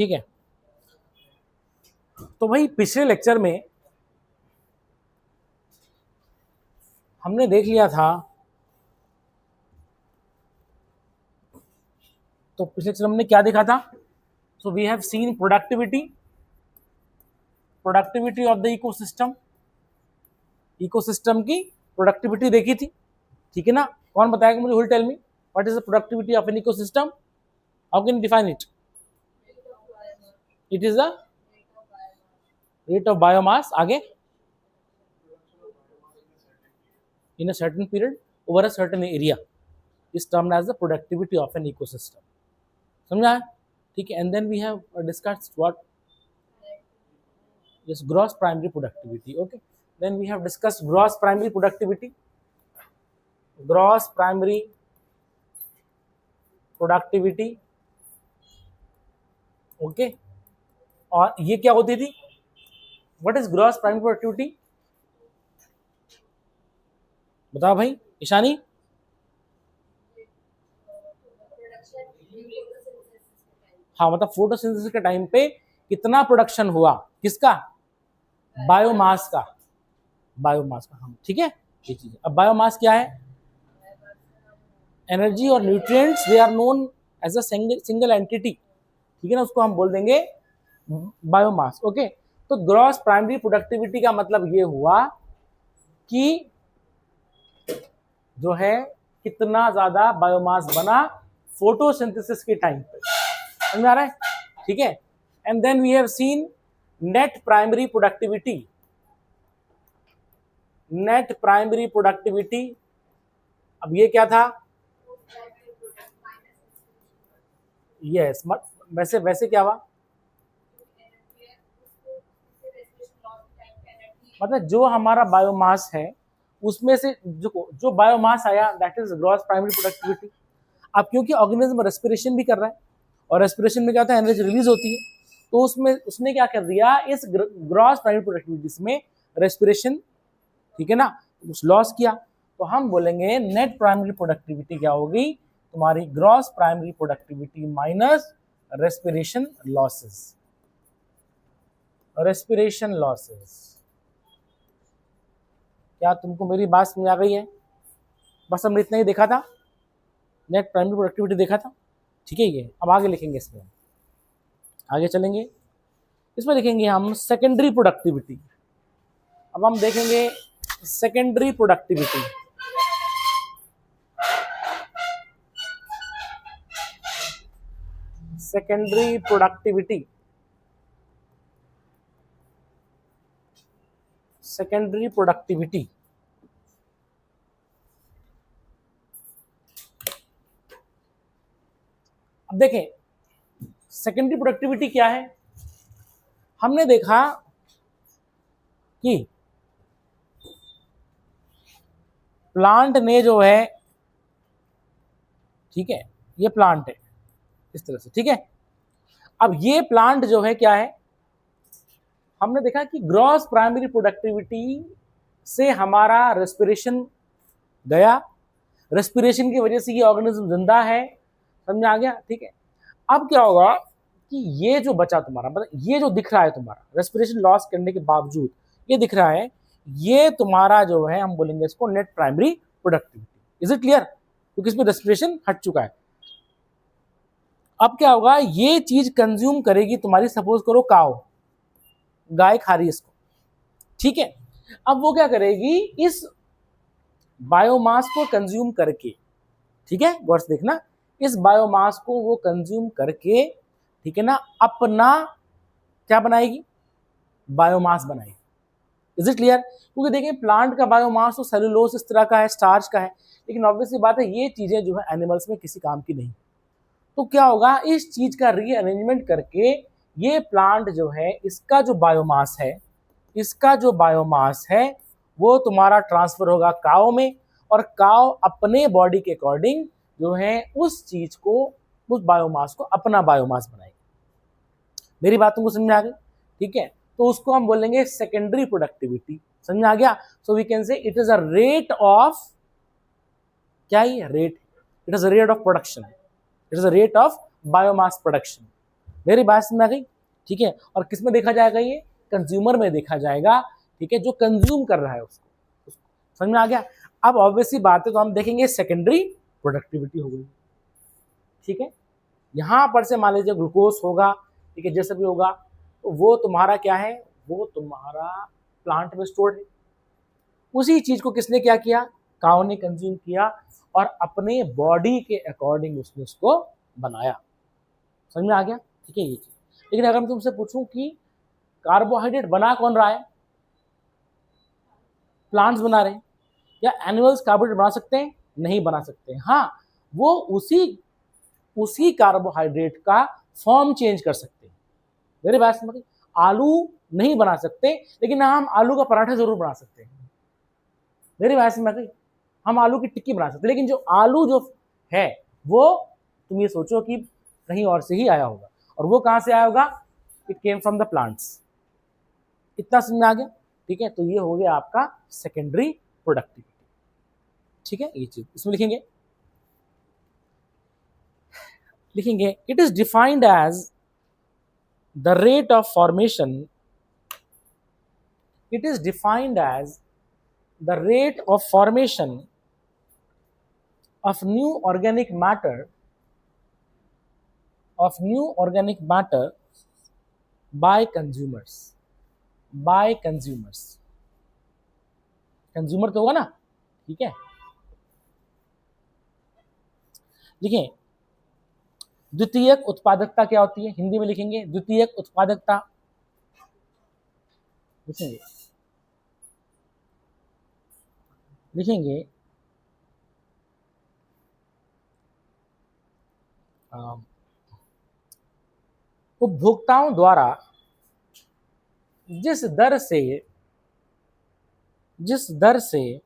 ठीक है। तो भाई पिछले लेक्चर में हमने देख लिया था, तो पिछले लेक्चर हमने क्या देखा था? So we have seen productivity of the ecosystem, ecosystem की प्रोडक्टिविटी देखी थी, ठीक है ना। कौन बताएगा मुझे? Will tell me what is the productivity of an ecosystem? How can you define it? It is the rate of biomass, आगे, in a certain period over a certain area is termed as the productivity of an ecosystem. समझा है? ठीक है। And then we have discussed what yes gross primary productivity. Okay, then we have discussed gross primary productivity, okay, और ये क्या होती थी? What is gross primary productivity? बताओ भाई ईशानी। हाँ, मतलब फोटोसिंथेसिस के टाइम पे कितना प्रोडक्शन हुआ, किसका? बायोमास का, हाँ, ठीक है। ये चीज, अब बायोमास क्या है? एनर्जी और nutrients, they are known as a single entity, ठीक है ना, उसको हम बोल देंगे बायोमास। ओके, तो ग्रॉस प्राइमरी प्रोडक्टिविटी का मतलब ये हुआ कि जो है कितना ज्यादा बायोमास बना फोटोसिंथेसिस के टाइम पे, समझ में आ रहा है? ठीक है। And then we have seen net primary productivity, अब ये क्या था? यस, वैसे क्या हुआ? मतलब जो हमारा बायोमास है उसमें से जो बायोमास आया, that is gross primary productivity. अब क्योंकि ऑर्गेनिज्म रेस्पिरेशन भी कर रहा है, और रेस्पिरेशन में क्या होता है? एनर्जी रिलीज होती है, तो उसमें उसने क्या कर दिया, इस ग्रॉस प्राइमरी प्रोडक्टिविटी में रेस्पिरेशन, ठीक है ना, उस लॉस किया। तो हम बोलेंगे नेट प्राइमरी प्रोडक्टिविटी क्या होगी? तुम्हारी gross primary productivity minus respiration losses, क्या तुमको मेरी बात समझ आ गई है? बस हमने इतना ही देखा था, नेट प्राइमरी प्रोडक्टिविटी देखा था, ठीक है। ये अब आगे लिखेंगे, इसमें आगे चलेंगे, इसमें लिखेंगे हम सेकेंडरी प्रोडक्टिविटी। अब हम देखेंगे सेकेंडरी प्रोडक्टिविटी। सेकेंडरी प्रोडक्टिविटी अब देखें सेकेंडरी प्रोडक्टिविटी क्या है। हमने देखा कि प्लांट ने जो है, ठीक है, ये प्लांट है इस तरह से, ठीक है। अब ये प्लांट जो है क्या है? हमने देखा कि ग्रॉस प्राइमरी प्रोडक्टिविटी से हमारा रेस्पिरेशन गया, रेस्पिरेशन की वजह से ये ऑर्गेनिज्म जिंदा है, समझ आ गया? ठीक है। अब क्या होगा कि ये जो बचा तुम्हारा, मतलब ये जो दिख रहा है तुम्हारा रेस्पिरेशन लॉस करने के बावजूद ये दिख रहा है, ये तुम्हारा जो है हम बोलेंगे इसको net primary productivity. Is it clear? क्योंकि इसमें रेस्पिरेशन हट चुका है। अब क्या होगा, ये चीज कंज्यूम करेगी तुम्हारी, सपोज करो काव, गाय खा रही है इसको, ठीक है। अब वो क्या करेगी, इस बायोमास को कंज्यूम करके, ठीक है, गौर से देखना, इस बायोमास को वो कंज्यूम करके, ठीक है ना, अपना क्या बनाएगी? बायोमास बनाएगी। Is it clear? क्योंकि देखिए प्लांट का बायोमास तो सेलुलोज इस तरह का है, स्टार्च का है, लेकिन ऑब्वियसली बात है ये चीजें जो है एनिमल्स में किसी काम की नहीं। तो क्या होगा, इस चीज का रीअरेंजमेंट करके ये प्लांट जो है, इसका जो बायोमास है वो तुम्हारा ट्रांसफर होगा काव में, और काव अपने बॉडी के अकॉर्डिंग जो है उस चीज को, उस बायोमास को अपना बायोमास बनाएगी। मेरी बात तुमको समझ में आ गई? ठीक है, तो उसको हम बोलेंगे सेकेंडरी प्रोडक्टिविटी। समझ में आ गया? So we can say it is a rate of, क्या ही rate, it is a rate of production, it is a rate of biomass production. मेरी बात समझ आ गई, ठीक है। और किस में देखा जाएगा, ये कंज्यूमर में देखा जाएगा, ठीक है, जो कंज्यूम कर रहा है उसको समझ में आ गया। अब ऑब्वियसली बात है, तो हम देखेंगे सेकेंडरी प्रोडक्टिविटी हो गई, ठीक है। यहां पर से मान लीजिए ग्लूकोज होगा, ठीक है, जैसे भी होगा, तो वो तुम्हारा क्या है, वो तुम्हारा प्लांट में स्टोर्ड है। उसी चीज को किसने क्या किया, काउ ने कंज्यूम किया और अपने बॉडी के अकॉर्डिंग उसने उसको बनाया। समझ में आ गया, ठीक है ये चीज। लेकिन अगर मैं तुमसे पूछूं कि कार्बोहाइड्रेट बना कौन रहा है, प्लांट्स बना रहे हैं, या एनिमल्स कार्बोहाइड्रेट बना सकते हैं, नहीं बना सकते। हाँ, वो उसी कार्बोहाइड्रेट का फॉर्म चेंज कर सकते हैं। मेरे बात समझ, आलू नहीं बना सकते, लेकिन हम आलू का पराठा जरूर बना सकते हैं। मेरी बात समझ गई, हम आलू की टिक्की बना सकते हैं, लेकिन जो आलू जो है वो तुम ये सोचो कि कहीं और से ही आया होगा, और वो कहां से आया होगा, it came from the plants. इतना समझ में आ गया, ठीक है। तो ये हो गया आपका सेकेंडरी प्रोडक्टिविटी, ठीक है। ये चीज इसमें लिखेंगे it is defined as the rate of formation, it is defined as the rate of formation of new organic matter by consumers, consumer तो होगा ना, ठीक है। लिखें द्वितीयक उत्पादकता क्या होती है, हिंदी में लिखेंगे द्वितीयक उत्पादकता, लिखेंगे उपभोक्ताओं द्वारा जिस दर से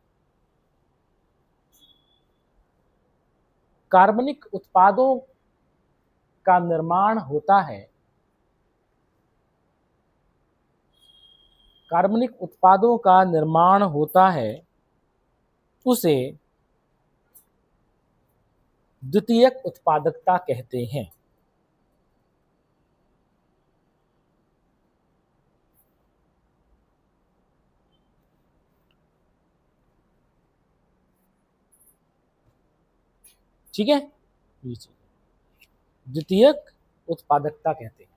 कार्बनिक उत्पादों का निर्माण होता है, कार्बनिक उत्पादों का निर्माण होता है, उसे द्वितीयक उत्पादकता कहते हैं। ठीक है, द्वितीयक उत्पादकता कहते हैं,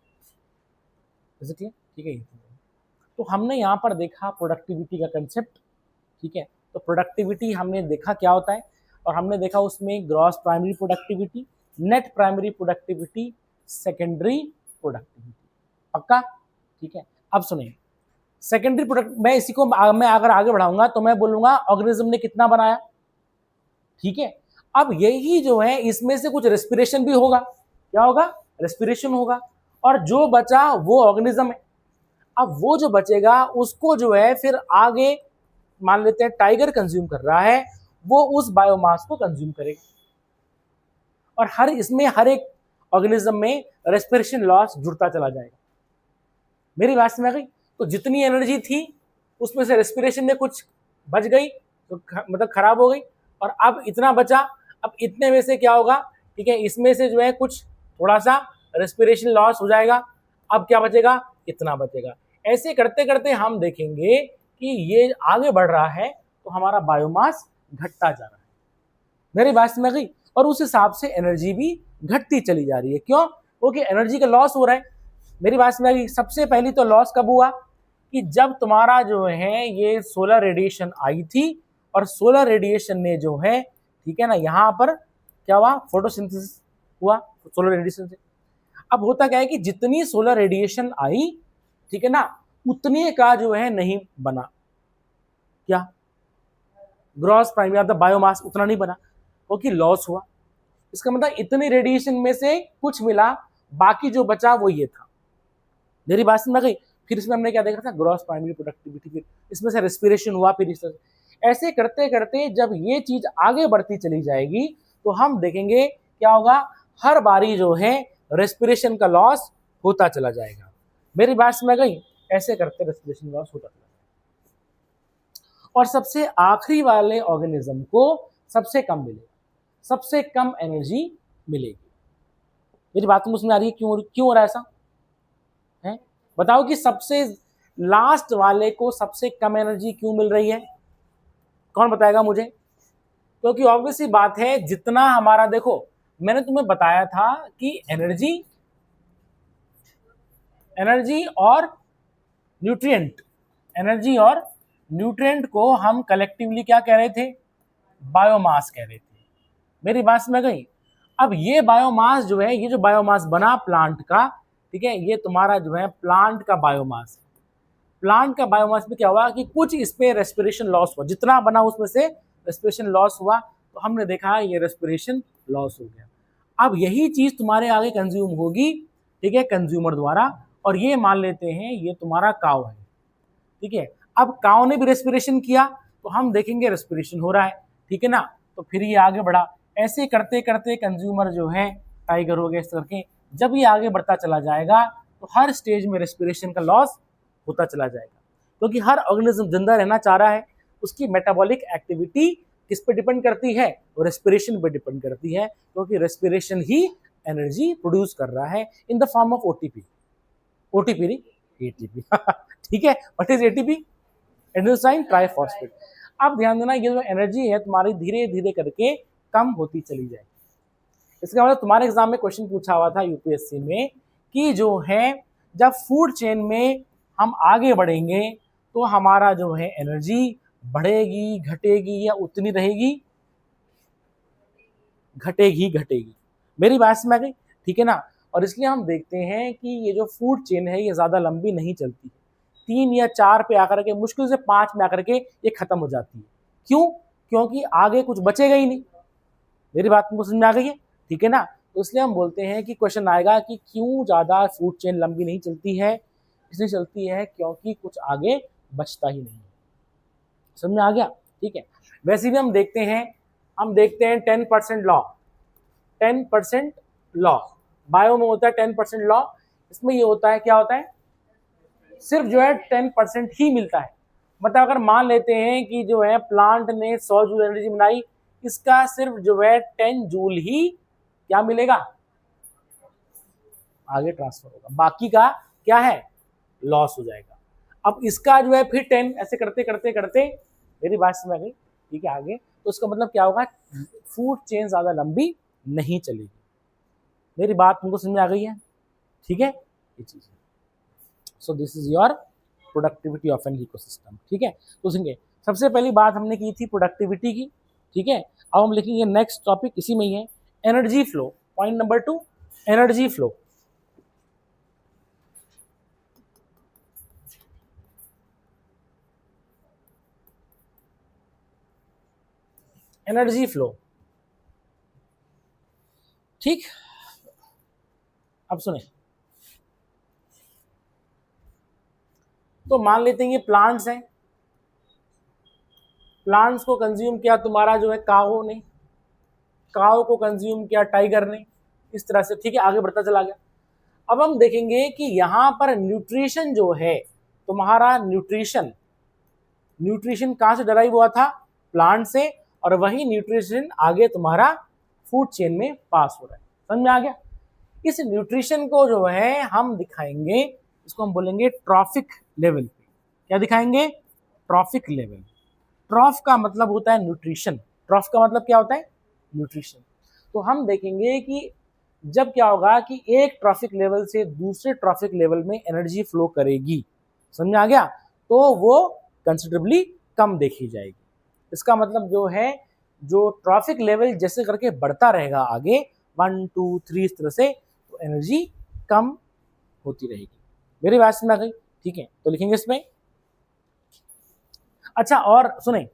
ठीक है। तो हमने यहाँ पर देखा प्रोडक्टिविटी का कंसेप्ट, ठीक है। तो प्रोडक्टिविटी हमने देखा क्या होता है, और हमने देखा उसमें gross primary productivity, net primary productivity, secondary productivity, पक्का, ठीक है। अब सुनिए सेकेंडरी प्रोडक्ट, मैं इसी को मैं अगर आगे बढ़ाऊंगा तो मैं बोलूंगा ऑर्गेनिज्म ने कितना बनाया, ठीक है। अब यही जो है इसमें से कुछ रेस्पिरेशन भी होगा, क्या होगा, रेस्पिरेशन होगा, और जो बचा वो ऑर्गेनिज्म है। अब वो जो बचेगा उसको जो है फिर आगे मान लेते हैं टाइगर कंज्यूम कर रहा है, वो उस बायोमास को कंज्यूम करेगा, और इसमें हर एक ऑर्गेनिज्म में रेस्पिरेशन लॉस जुड़ता चला जाएगा। मेरी बात समझ गई, तो जितनी एनर्जी थी उसमें से रेस्पिरेशन में कुछ बच गई, तो मतलब खराब हो गई, और अब इतना बचा, अब इतने में से क्या होगा, ठीक है, इसमें से जो है कुछ थोड़ा सा रेस्पिरेशन लॉस हो जाएगा, अब क्या बचेगा, इतना बचेगा। ऐसे करते करते हम देखेंगे कि ये आगे बढ़ रहा है, तो हमारा बायोमास घटता जा रहा है। मेरी बात समझ गई, और उस हिसाब से एनर्जी भी घटती चली जा रही है। क्यों, क्योंकि एनर्जी का लॉस हो रहा है। मेरी बात समझ गई, सबसे पहली तो लॉस कब हुआ कि जब तुम्हारा जो है ये सोलर रेडिएशन आई थी, और सोलर रेडिएशन ने जो है, ठीक है ना, यहाँ पर क्या हुआ, फोटोसिंथेसिस हुआ सोलर रेडिएशन से। अब होता क्या है कि जितनी सोलर रेडिएशन आई, ठीक है ना, उतने का जो है नहीं बना, क्या gross primary of the biomass उतना नहीं बना, क्योंकि लॉस हुआ। इसका मतलब इतने रेडिएशन में से कुछ मिला, बाकी जो बचा वो ये था। मेरी बात समझ गई। फिर इसमें हमने क्या देखा था, ग्रॉस प्राइमरी प्रोडक्टिविटी, फिर इसमें से रेस्पिरेशन हुआ, फिर इस ऐसे करते करते जब ये चीज आगे बढ़ती चली जाएगी तो हम देखेंगे क्या होगा, हर बारी जो है रेस्पिरेशन का लॉस होता चला जाएगा। मेरी बात समझ गई, ऐसे करते रेस्पिरेशन लॉस होता चला जाएगा, और सबसे आखिरी वाले ऑर्गेनिज्म को सबसे कम मिलेगा, सबसे कम एनर्जी मिलेगी। मेरी बात समझ में आ रही है क्यों हो रहा है ऐसा? बताओ कि सबसे लास्ट वाले को सबसे कम एनर्जी क्यों मिल रही है? कौन बताएगा मुझे? क्योंकि ऑब्वियस सी बात है, जितना हमारा, देखो मैंने तुम्हें बताया था कि एनर्जी और न्यूट्रिएंट, एनर्जी और न्यूट्रिएंट को हम कलेक्टिवली क्या कह रहे थे? बायोमास कह रहे थे। मेरी बात समझ गई? अब ये बायोमास जो है, ये जो बायोमास बना प्लांट का, ठीक है, ये तुम्हारा जो है प्लांट का बायोमास। प्लांट का बायोमास में क्या हुआ कि कुछ इस पे रेस्पिरेशन लॉस हुआ, जितना बना उसमें से रेस्पिरेशन लॉस हुआ, तो हमने देखा ये रेस्पिरेशन लॉस हो गया। अब यही चीज तुम्हारे आगे कंज्यूम होगी, ठीक है, कंज्यूमर द्वारा, और ये मान लेते हैं ये तुम्हारा काव है, ठीक है। अब काव ने भी रेस्पिरेशन किया तो हम देखेंगे रेस्पिरेशन हो रहा है, ठीक है ना, तो फिर ये आगे बढ़ा। ऐसे करते करते कंज्यूमर जो है टाइगर हो गया इस करके। जब ये आगे बढ़ता चला जाएगा तो हर स्टेज में रेस्पिरेशन का लॉस होता चला जाएगा, क्योंकि हर ऑर्गेनिज्म जिंदा रहना चाह रहा है, उसकी मेटाबॉलिक एक्टिविटी किस पे डिपेंड करती है? रेस्पिरेशन पे डिपेंड करती है, क्योंकि रेस्पिरेशन ही एनर्जी प्रोड्यूस कर रहा है in the form of OTP. OTP नहीं, एटीपी ठीक है। What is ATP? Adenosine triphosphate. अब ध्यान देना, ये जो एनर्जी है तुम्हारी धीरे धीरे करके कम होती चली जाएगी। इसका मतलब तुम्हारे एग्जाम में क्वेश्चन पूछा हुआ था यूपीएससी में कि जो है जब फूड चेन में हम आगे बढ़ेंगे तो हमारा जो है एनर्जी बढ़ेगी, घटेगी, या उतनी रहेगी? घटेगी, घटेगी। मेरी बात समझ गई? ठीक है ना। और इसलिए हम देखते हैं कि ये जो फूड चेन है ये ज्यादा लंबी नहीं चलती है, 3 या 4 पे आकर के, मुश्किल से 5 में आकर के ये खत्म हो जाती है। क्यों? क्योंकि आगे कुछ बचेगा ही नहीं। मेरी बात तुमको समझ में आ गई है? ठीक है ना। तो इसलिए हम बोलते हैं कि क्वेश्चन आएगा कि क्यों ज्यादा फूड चेन लंबी नहीं चलती है? इसलिए चलती है क्योंकि कुछ आगे बचता ही नहीं। समझ में आ गया? ठीक है। वैसे भी हम देखते हैं 10% लॉ, 10% लॉ बायो में होता है। 10% लॉ, इसमें ये होता है, क्या होता है? सिर्फ जो है 10% ही मिलता है। मतलब अगर मान लेते हैं कि जो है प्लांट ने 100 जूल एनर्जी बनाई, इसका सिर्फ जो है 10 जूल ही क्या मिलेगा? आगे ट्रांसफर होगा, बाकी का क्या है? लॉस हो जाएगा। अब इसका जो है फिर 10, ऐसे करते करते करते, मेरी बात समझ गई? ठीक है, आगे तो उसका मतलब क्या होगा? फूड चेन ज्यादा लंबी नहीं चलेगी। मेरी बात तुमको समझ में आ गई है? ठीक है, ये चीज है। So this is your productivity of an ecosystem. ठीक है, तो सुनिए, सबसे पहली बात हमने की थी प्रोडक्टिविटी की। ठीक है, अब हम लिखेंगे नेक्स्ट टॉपिक इसी में ही है, energy flow. Point number 2, energy flow. Energy flow, ठीक। अब सुने, तो मान लेते हैं ये प्लांट्स हैं, प्लांट्स को कंज्यूम किया तुम्हारा जो है काऊ ने, काऊ को कंज्यूम किया टाइगर ने, इस तरह से। ठीक है, आगे बढ़ता चला गया। अब हम देखेंगे कि यहां पर न्यूट्रिशन जो है तुम्हारा, न्यूट्रिशन कहां से डराइव हुआ था? प्लांट से, और वही न्यूट्रिशन आगे तुम्हारा फूड चेन में पास हो रहा है। समझ में आ गया? इस न्यूट्रिशन को जो है हम दिखाएंगे, इसको हम बोलेंगे ट्रॉफिक लेवल पे। क्या दिखाएंगे? Trophic level. ट्रॉफ का मतलब होता है न्यूट्रिशन। ट्रॉफ का मतलब क्या होता है? न्यूट्रिशन। तो हम देखेंगे कि जब क्या होगा कि एक ट्रॉफिक लेवल से दूसरे ट्रॉफिक लेवल में एनर्जी फ्लो करेगी, समझ में आ गया, तो वो कंसिडरेबली कम देखी जाएगी। इसका मतलब जो है, जो ट्रॉफिक लेवल जैसे करके बढ़ता रहेगा आगे 1 2 3 इस तरह से, तो एनर्जी कम होती रहेगी। मेरी बात समझ में आ गई? ठीक है, तो लिखेंगे इसमें। अच्छा, और सुने,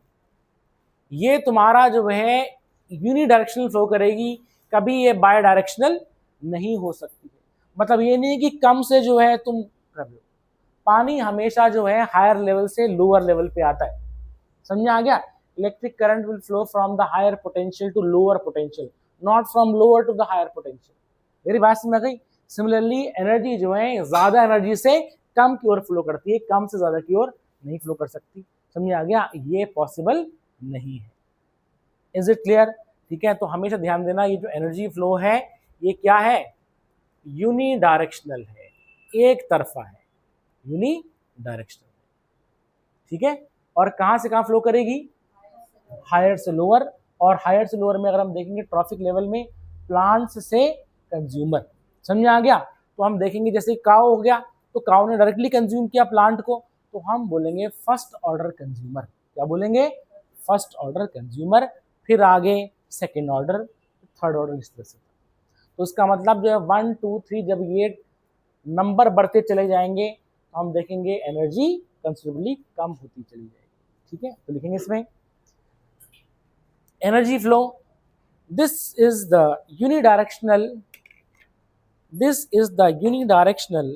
ये तुम्हारा जो है यूनिडायरेक्शनल फ्लो करेगी, कभी ये बाय डायरेक्शनल नहीं हो सकती है। मतलब ये नहीं कि कम से जो है तुम कर लो, पानी हमेशा जो है हायर लेवल से लोअर लेवल पे आता है। समझ आ गया? Electric current will flow from the higher potential to lower potential, not from lower to the higher potential. मेरी बात समझ गई? सिमिलरली एनर्जी जो है ज्यादा एनर्जी से कम की ओर फ्लो करती है, कम से ज्यादा की ओर नहीं फ्लो कर सकती। समझ आ गया? ये पॉसिबल नहीं है। Is it clear? ठीक है, तो हमेशा ध्यान देना, ये जो एनर्जी फ्लो है ये क्या है? यूनिडायरेक्शनल है, एक तरफा है। यूनि डायरेक्शनल, ठीक है। और कहां से कहां फ्लो करेगी, हायर से लोअर, और हायर से लोअर में अगर हम देखेंगे ट्रॉफिक लेवल में प्लांट्स से कंज्यूमर, समझ आ गया। तो हम देखेंगे जैसे काउ हो गया, तो काउ ने डायरेक्टली कंज्यूम किया प्लांट को, तो हम बोलेंगे फर्स्ट ऑर्डर कंज्यूमर, क्या बोलेंगे, फर्स्ट ऑर्डर कंज्यूमर। फिर आगे सेकेंड ऑर्डर, थर्ड ऑर्डर, इस तरह से। तो इसका मतलब जो है 1 2 3 जब ये नंबर बढ़ते चले जाएंगे तो हम देखेंगे एनर्जी कंसिडरेबली कम होती चली जाएगी, ठीक है। तो लिखेंगे इसमें energy flow, this is the unidirectional, this is the unidirectional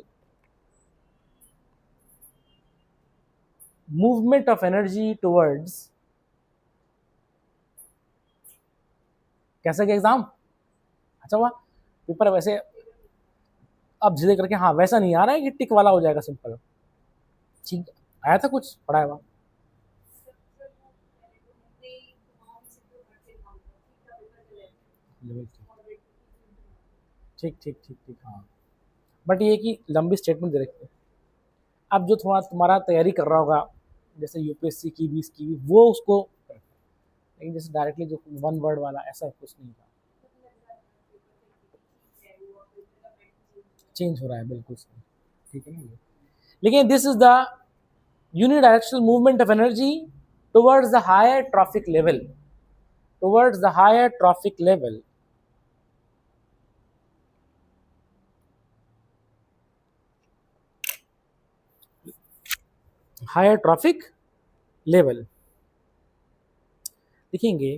movement of energy towards, कैसा गया एग्जाम, अच्छा हुआ पेपर वैसे अब धीरे करके, हाँ वैसा नहीं आ रहा है कि टिक वाला हो जाएगा सिंपल, ठीक आया था कुछ पढ़ाया हुआ, ठीक ठीक ठीक ठीक, हाँ। बट ये कि लंबी स्टेटमेंट दे रखी है। अब जो थोड़ा तुम्हारा तैयारी कर रहा होगा जैसे यूपीएससी की भी, इसकी भी, वो उसको, लेकिन जैसे डायरेक्टली जो वन वर्ड वाला ऐसा कुछ नहीं था, चेंज हो रहा है बिल्कुल सही, ठीक है ना ये। लेकिन this is the unidirectional movement of energy towards the higher trophic level, towards the higher trophic level, higher trophic level, लिखेंगे,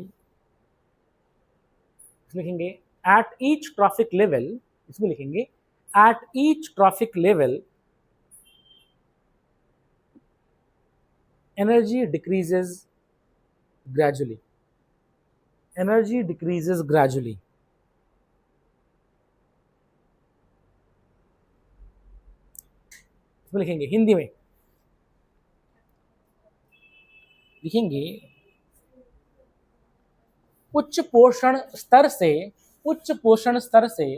लिखेंगे at each trophic level, इसमें लिखेंगे at each trophic level energy decreases gradually, energy decreases gradually, इसमें लिखेंगे हिंदी में लिखेंगे उच्च पोषण स्तर से, उच्च पोषण स्तर से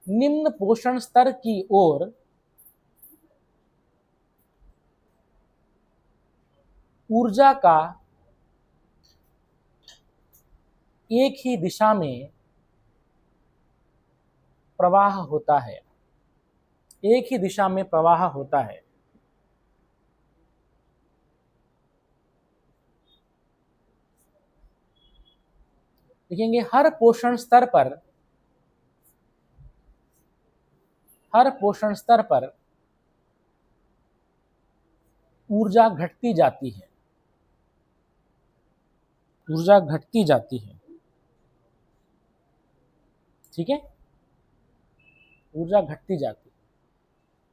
निम्न पोषण स्तर की ओर ऊर्जा का एक ही दिशा में प्रवाह होता है, एक ही दिशा में प्रवाह होता है, देखेंगे हर पोषण स्तर पर, हर पोषण स्तर पर ऊर्जा घटती जाती है, ऊर्जा घटती जाती है, ठीक है, ऊर्जा घटती जाती है,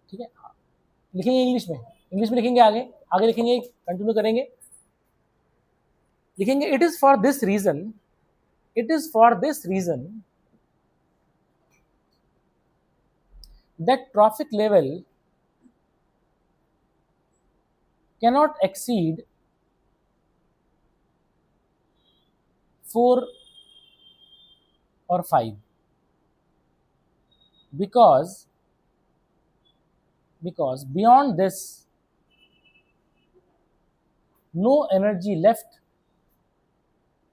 ठीक है। लिखेंगे इंग्लिश में, इंग्लिश में लिखेंगे, आगे आगे लिखेंगे, कंटिन्यू करेंगे, लिखेंगे it is for this reason, it is for this reason that trophic level cannot exceed 4 or 5 because beyond this no energy left,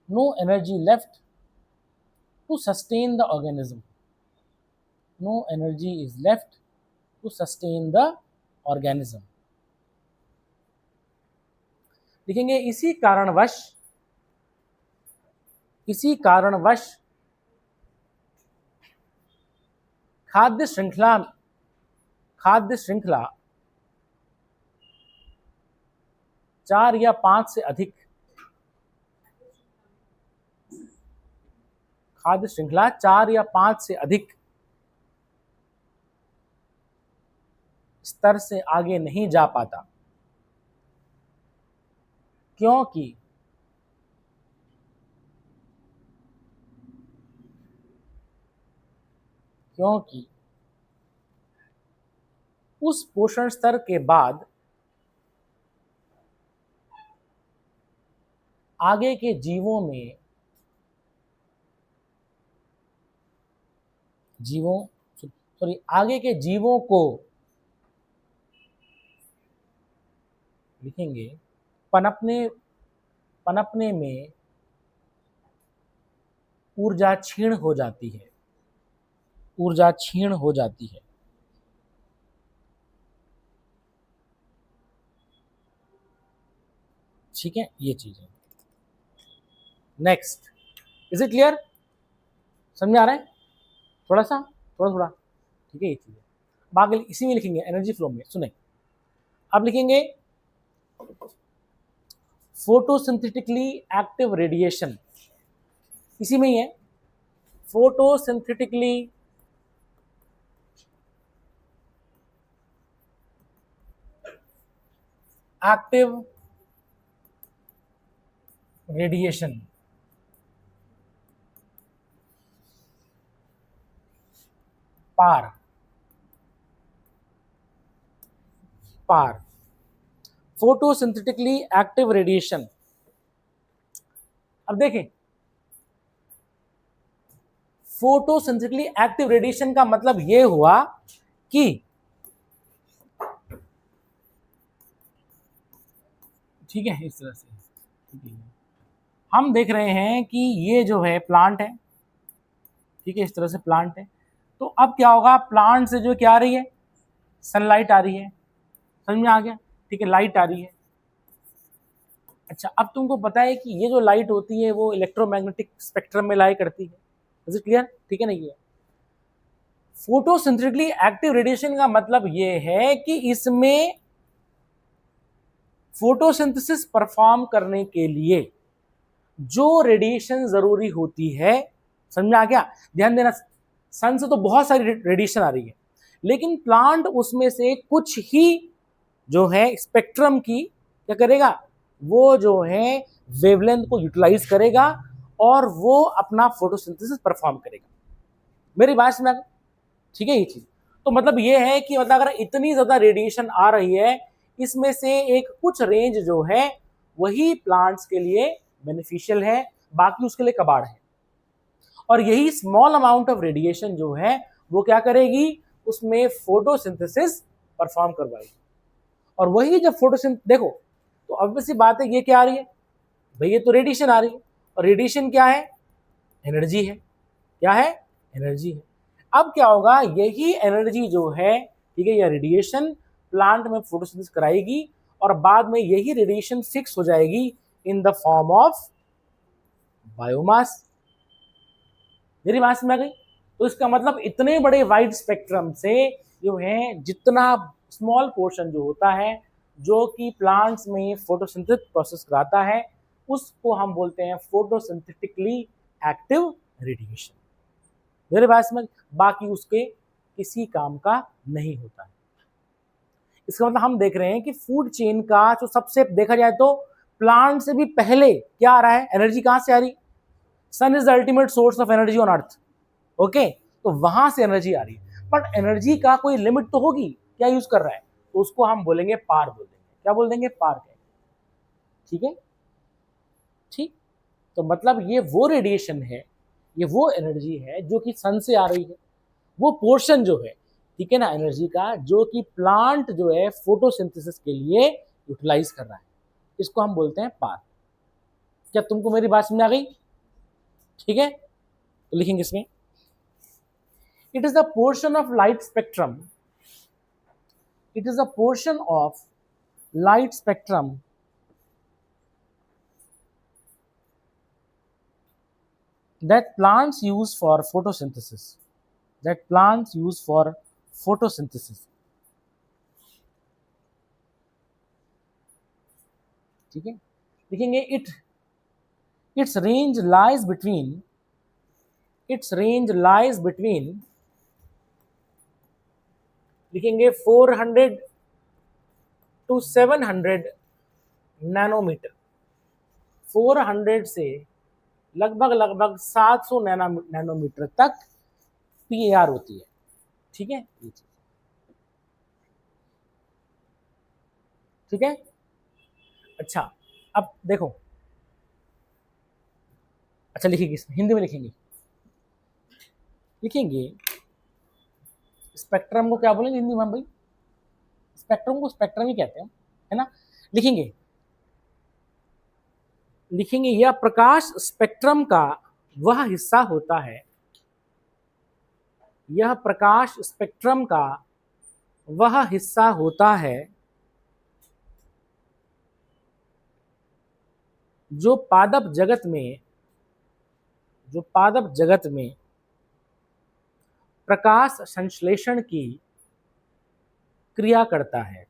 no energy left to sustain the organism, no energy is left to sustain the organism, लिखेंगे इसी कारणवश, इसी कारणवश खाद्य श्रृंखला, खाद्य श्रृंखला 4 या 5 से अधिक, खाद्य श्रृंखला 4 या 5 से अधिक स्तर से आगे नहीं जा पाता, क्योंकि क्योंकि उस पोषण स्तर के बाद आगे के जीवों में, जीवों सॉरी आगे के जीवों को लिखेंगे पनपने पनपने में ऊर्जा क्षीण हो जाती है, ऊर्जा क्षीण हो जाती है। ठीक है, ये चीज है। Next, is it clear? समझ में आ रहा है? थोड़ा सा, थोड़ा थोड़ा। ठीक है, ये चीज है। बाकी इसी में लिखेंगे एनर्जी फ्लो में। सुने, अब लिखेंगे फोटोसिंथेटिकली एक्टिव रेडिएशन, इसी में ही है। फोटोसिंथेटिकली एक्टिव रेडिएशन, पार पार फोटोसिंथेटिकली एक्टिव रेडिएशन। अब देखें, फोटोसिंथेटिकली एक्टिव रेडिएशन का मतलब यह हुआ कि ठीक है, इस तरह से ठीक है। हम देख रहे हैं कि ये जो है प्लांट है, ठीक है, इस तरह से प्लांट है। तो अब क्या होगा, प्लांट से जो क्या आ रही है, सनलाइट आ रही है। समझ में आ गया? ठीक है, लाइट आ रही है। अच्छा, अब तुमको पता है कि ये जो लाइट होती है वो इलेक्ट्रोमैग्नेटिक स्पेक्ट्रम में लाई करती है। Is it clear? ठीक है ना? ये फोटोसिंथेटिकली एक्टिव रेडिएशन का मतलब ये है कि इसमें फोटोसिंथेसिस परफॉर्म करने के लिए जो रेडिएशन जरूरी होती है, समझ में आ गया? ध्यान देना, सन से तो बहुत सारी रेडिएशन आ रही है, लेकिन प्लांट उसमें से कुछ ही जो है स्पेक्ट्रम की क्या करेगा, वो जो है वेवलेंथ को यूटिलाइज करेगा और वो अपना फोटोसिंथेसिस परफॉर्म करेगा। मेरी बात समझ? ठीक है, ये चीज तो मतलब ये है कि मतलब अगर इतनी ज्यादा रेडिएशन आ रही है, इसमें से एक कुछ रेंज जो है वही प्लांट्स के लिए बेनिफिशियल है, बाकी उसके लिए कबाड़ है। और यही स्मॉल अमाउंट ऑफ रेडिएशन जो है वो क्या करेगी, उसमें फोटोसिंथेसिस परफॉर्म करवाएगी। और वही जब देखो, तो ऑब्वियस सी बात है, ये क्या आ रही है भाई, ये तो रेडिएशन आ रही है। और रेडिएशन क्या है? एनर्जी है। क्या है? एनर्जी है। अब क्या होगा, यही एनर्जी जो है, ठीक है, या रेडिएशन प्लांट में फोटोसिंथेसिस कराएगी और बाद में यही रेडिएशन फिक्स हो जाएगी in the form of biomass. मेरी बात समझ आ गई? तो इसका मतलब इतने बड़े वाइड स्पेक्ट्रम से जो है, जितना स्मॉल पोर्शन जो होता है जो कि प्लांट्स में फोटोसिंथेसिस प्रोसेस कराता है, उसको हम बोलते हैं फोटोसिंथेटिकली एक्टिव रेडिएशन। मेरे बात समझ? बाकी उसके किसी काम का नहीं होता है। इसका मतलब हम देख रहे हैं कि फूड चेन का जो सबसे देखा जाए तो प्लांट से भी पहले क्या आ रहा है, एनर्जी कहां से आ रही? Sun is the ultimate source of energy on earth. Okay, तो वहां से एनर्जी आ रही है, बट एनर्जी का कोई लिमिट तो होगी, क्या यूज कर रहा है, तो उसको हम बोलेंगे पार बोल देंगे। क्या बोल देंगे? पार कहेंगे। ठीक है, ठीक। तो मतलब ये वो रेडिएशन है, ये वो एनर्जी है जो कि सन से आ रही है, वो पोर्शन जो है, ठीक है ना, एनर्जी का, जो कि प्लांट जो है फोटोसिंथेसिस के लिए यूटिलाइज कर रहा है, इसको हम बोलते हैं पार। क्या तुमको मेरी बात समझ आ गई? ठीक है, तो लिखेंगे इसमें, it is a portion of light spectrum, it is a portion of light spectrum that plants use for photosynthesis, that plants use for photosynthesis। ठीक है, लिखेंगे its range lies between, its range lies between, लिखेंगे 400 to 700 nanometre, 400 से लगभग लगभग 700 nanometre तक PAR होती है। ठीक है, ये चीज ठीक है। अच्छा, अब देखो, अच्छा लिखेंगे इसमें, हिंदी में लिखेंगे, लिखेंगे स्पेक्ट्रम को क्या बोलेंगे हिंदी में हम भाई? स्पेक्ट्रम को स्पेक्ट्रम ही कहते हैं, है ना। लिखेंगे यह प्रकाश स्पेक्ट्रम का वह हिस्सा होता है, यह प्रकाश स्पेक्ट्रम का वह हिस्सा होता है जो पादप जगत में प्रकाश संश्लेषण की क्रिया करता है।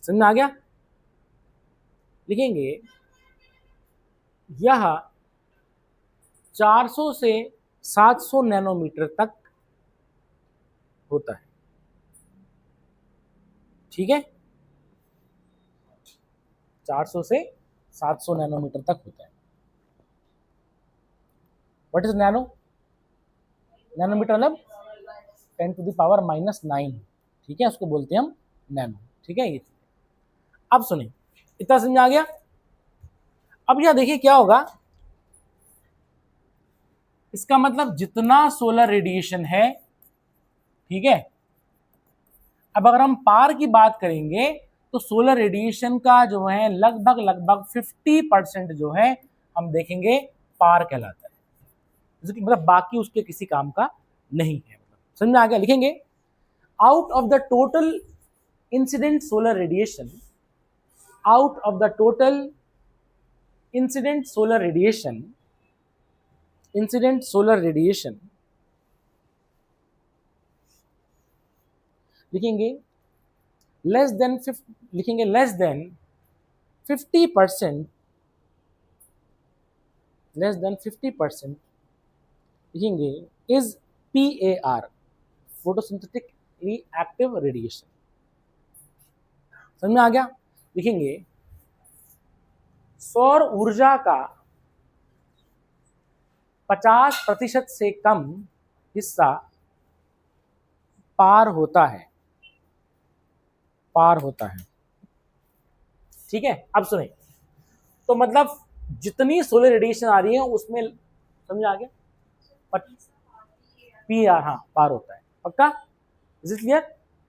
समझ में आ गया? लिखेंगे यह 400 से 700 नैनोमीटर तक होता है, ठीक है। 400 से 700 नैनोमीटर तक होता है। What is nano? नैनोमीटर मतलब 10⁻⁹, ठीक है, उसको बोलते हैं हम नैनो, ठीक है। ये अब सुनिए, इतना समझ आ गया। अब यह देखिए क्या होगा, इसका मतलब जितना सोलर रेडिएशन है, ठीक है। अब अगर हम पार की बात करेंगे तो सोलर रेडिएशन का जो है लगभग 50% जो है हम देखेंगे पार कहलाता है, मतलब बाकी उसके किसी काम का नहीं है। समझ में आ गया? लिखेंगे out of the total incident solar radiation, out of the total incident solar radiation लिखेंगे लेस देन 50%, लिखेंगे is PAR, photosynthetically active radiation. समझ में आ गया? लिखेंगे सौर ऊर्जा का 50% से कम हिस्सा पार होता है, ठीक है। अब सुने, तो मतलब जितनी सोलर रेडिएशन आ रही है उसमें, समझ आ गया, PR, हाँ, पार होता है, पक्का? Is it clear?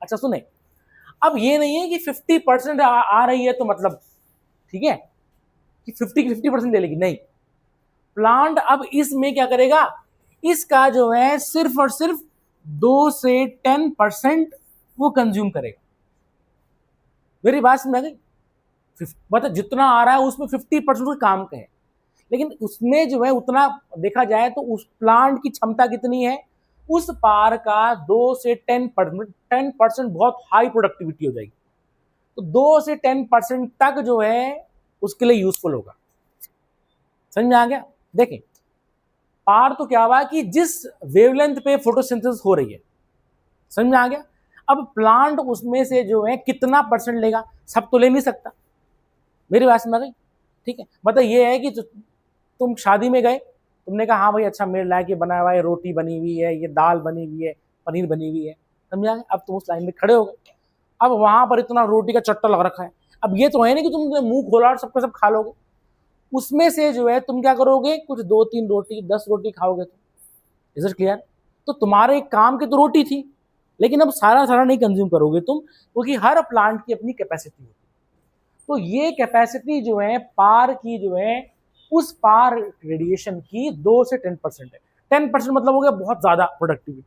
अच्छा सुने, अब ये नहीं है कि 50% आ रही है तो मतलब ठीक है कि 50% ले लेगी, नहीं। प्लांट अब इसमें क्या करेगा, इसका जो है सिर्फ और सिर्फ 2 से 10% वो कंज्यूम करेगा। मेरी बात समझ आ गई? मतलब जितना आ रहा है उसमें 50% काम का है, लेकिन उसमें जो है उतना देखा जाए तो उस प्लांट की क्षमता कितनी है, उस पार का 2 से 10% बहुत हाई प्रोडक्टिविटी हो जाएगी, तो 2 से 10% तक जो है उसके लिए यूजफुल होगा। समझ में आ गया? देखें, पार तो क्या हुआ कि जिस वेवलेंथ पे फोटोसिंथेसिस हो रही है, समझ में आ गया। अब प्लांट उसमें से जो है कितना परसेंट लेगा, सब तो ले नहीं सकता। मेरी बात समझ आ गई? ठीक है, मतलब ये है कि तुम शादी में गए, तुमने कहा हाँ भाई अच्छा मेरे लायक ये बनाया हुआ है, रोटी बनी हुई है, ये दाल बनी हुई है, पनीर बनी हुई है, समझा? अब तुम उस लाइन में खड़े हो गए, अब वहां पर इतना रोटी का चट्टा लग रखा है, अब ये तो है नहीं कि तुम मुंह खोला और सबका सब खा लोगे, उसमें से जो है तुम क्या करोगे, कुछ 2-3 रोटी 10 रोटी खाओगे तुम। Is it clear? तो तुम्हारे काम की तो रोटी थी, लेकिन अब सारा नहीं कंज्यूम करोगे तुम, क्योंकि हर प्लांट की अपनी कैपेसिटी होती है। तो ये कैपेसिटी जो है पार की जो है उस पार रेडिएशन की 2 से 10% है। 10% मतलब हो गया बहुत ज्यादा प्रोडक्टिविटी।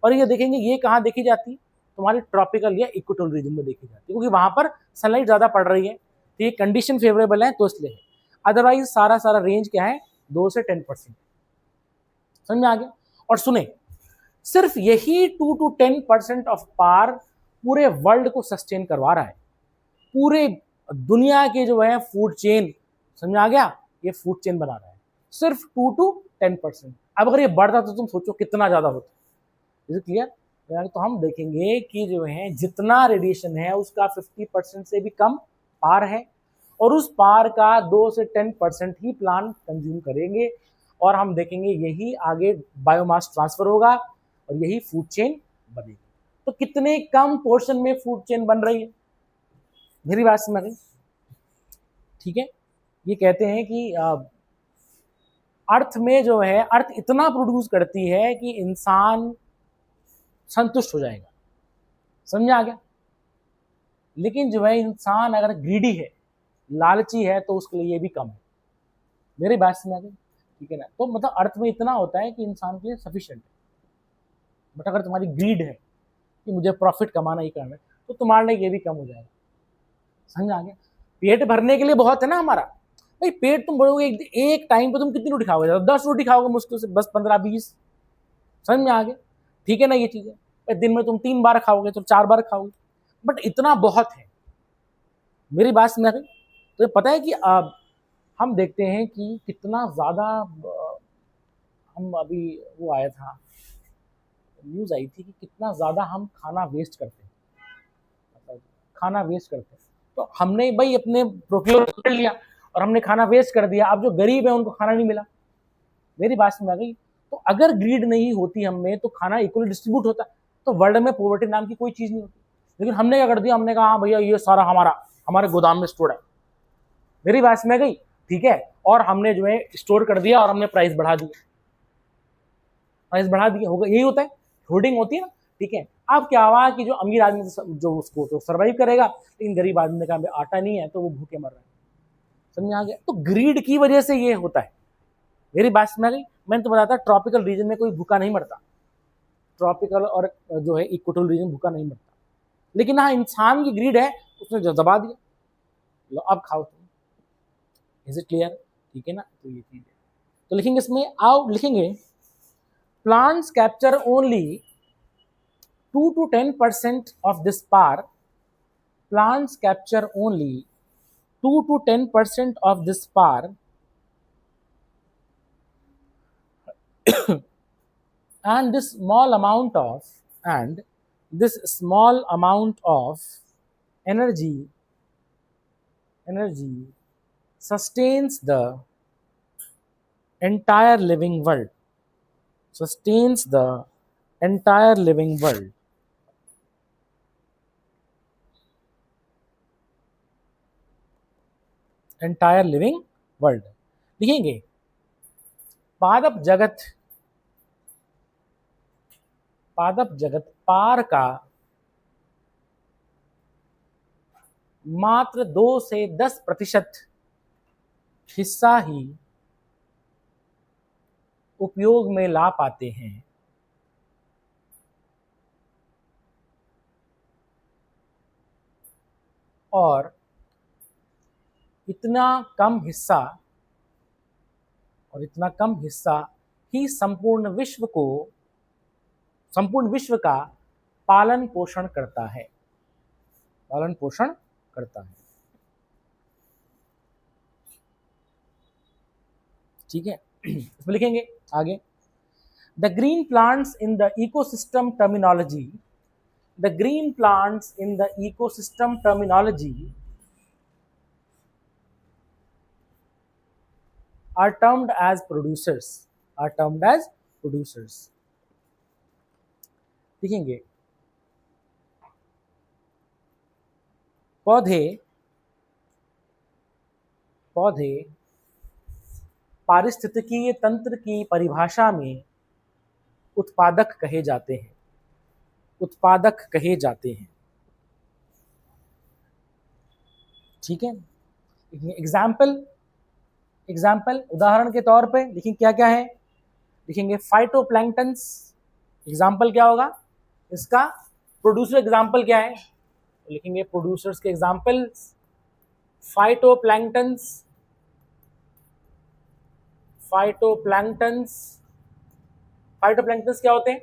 और ये देखेंगे ये कहाँ देखी जाती है, तुम्हारी ट्रॉपिकल या इक्वेटोरियल रीजन में देखी जाती है, क्योंकि वहां पर सनलाइट ज्यादा पड़ रही है, तो ये कंडीशन फेवरेबल है तो इसलिए। अदरवाइज सारा रेंज क्या है, 2 से 10%। समझ में आ गया? और सुने, सिर्फ यही 2 to 10% ऑफ पार पूरे वर्ल्ड को सस्टेन करवा रहा है, पूरे दुनिया के जो है फूड चेन, समझ में आ गया, ये फूड चेन बना रहा है, सिर्फ 2 to 10%। अब अगर ये बढ़ता तो तुम सोचो कितना ज्यादा होता। Is clear? तो हम देखेंगे कि जो है जितना रेडिएशन है उसका 50% से भी कम पार है, और उस पार का 2 से 10% ही प्लांट कंज्यूम करेंगे, और हम देखेंगे यही आगे बायोमास ट्रांसफर होगा और यही फूड चेन बनेगी। तो कितने कम पोर्शन में फूड चेन बन रही है, मेरी बात समझ गई? ठीक है, ये कहते हैं कि अर्थ में जो है, अर्थ इतना प्रोड्यूस करती है कि इंसान संतुष्ट हो जाएगा, समझा आ गया। लेकिन जो है इंसान अगर ग्रीडी है, लालची है, तो उसके लिए ये भी कम है। मेरी बात समझ आ गई, ठीक है ना। तो मतलब अर्थ में इतना होता है कि इंसान के लिए सफिशिएंट है। बट अगर तुम्हारी ग्रीड है कि मुझे प्रॉफिट कमाना ही करना है, तो तुम्हारे लिए ये भी कम हो जाएगा, समझ आ गया। पेट भरने के लिए बहुत है ना हमारा भाई। पेट तुम बोलोगे एक टाइम पे तुम कितनी रोटी खाओगे? 10 रोटी खाओगे मुश्किल से, बस 15-20, समझ में आ गया, ठीक है ना। ये चीजें दिन में तुम 3 बार खाओगे तो 4 बार खाओगे, बट इतना बहुत है। मेरी बात समझ आ गई। तो पता है कि हम देखते हैं कि कितना ज्यादा हम अभी वो आया था, न्यूज आई थी कि कितना ज्यादा हम खाना वेस्ट करते हैं, मतलब खाना वेस्ट करते हैं। तो हमने भाई अपने प्रोक्योर कर लिया और हमने खाना वेस्ट कर दिया। अब जो गरीब है उनको खाना नहीं मिला। मेरी बात समझ आ गई। तो अगर ग्रीड नहीं होती हम में, तो खाना इक्वली डिस्ट्रीब्यूट होता, तो वर्ल्ड में पॉवर्टी नाम की कोई चीज नहीं होती। लेकिन हमने क्या कर दिया, हमने कहा हाँ भैया ये सारा हमारे गोदाम में स्टोर है। मेरी बात समझ गई, ठीक है। और हमने जो है स्टोर कर दिया और हमने प्राइस बढ़ा दिया, प्राइस बढ़ा दिया। होगा, यही होता है, होर्डिंग होती है ना, ठीक है। अब क्या हुआ कि जो अमीर आदमी जो उसको तो सर्वाइव करेगा, लेकिन गरीब आदमी का आटा नहीं है तो वो भूखे मर रहे हैं, समझ आ गया। तो ग्रीड की वजह से ये होता है। मेरी बात समझ गई। मैंने तो बताया ट्रॉपिकल रीजन में कोई भूखा नहीं मरता, ट्रॉपिकल और जो है इक्वेटोरियल रीजन भूखा नहीं मरता। लेकिन हाँ, इंसान की ग्रीड है, उसने जो दबा दिया, लो अब खाओ तुम। Is it clear? ठीक है ना। तो ये चीज है। तो लिखेंगे इसमें, आओ लिखेंगे, plants capture only 2 to 10% of this power. Plants capture only 2 to 10% of this power and this small amount of energy sustains the entire living world, sustains the entire living world. Entire living world लिखेंगे। पादप जगत पार का मात्र 2 से 10% हिस्सा ही उपयोग में ला पाते हैं, और इतना कम हिस्सा ही संपूर्ण विश्व का पालन पोषण करता है, ठीक है। इसमें लिखेंगे आगे, the green plants in the ecosystem terminology are termed as producers, लिखेंगे। पौधे पारिस्थितिकीय तंत्र की परिभाषा में उत्पादक कहे जाते हैं, ठीक है। एग्जाम्पल उदाहरण के तौर पे लिखेंगे क्या क्या है, लिखेंगे फाइटोप्लैंक्टन्स। एग्जाम्पल क्या होगा इसका? प्रोड्यूसर एग्जाम्पल क्या है? लिखेंगे प्रोड्यूसर्स के एग्जाम्पल, फाइटोप्लैंक्टन्स क्या होते हैं?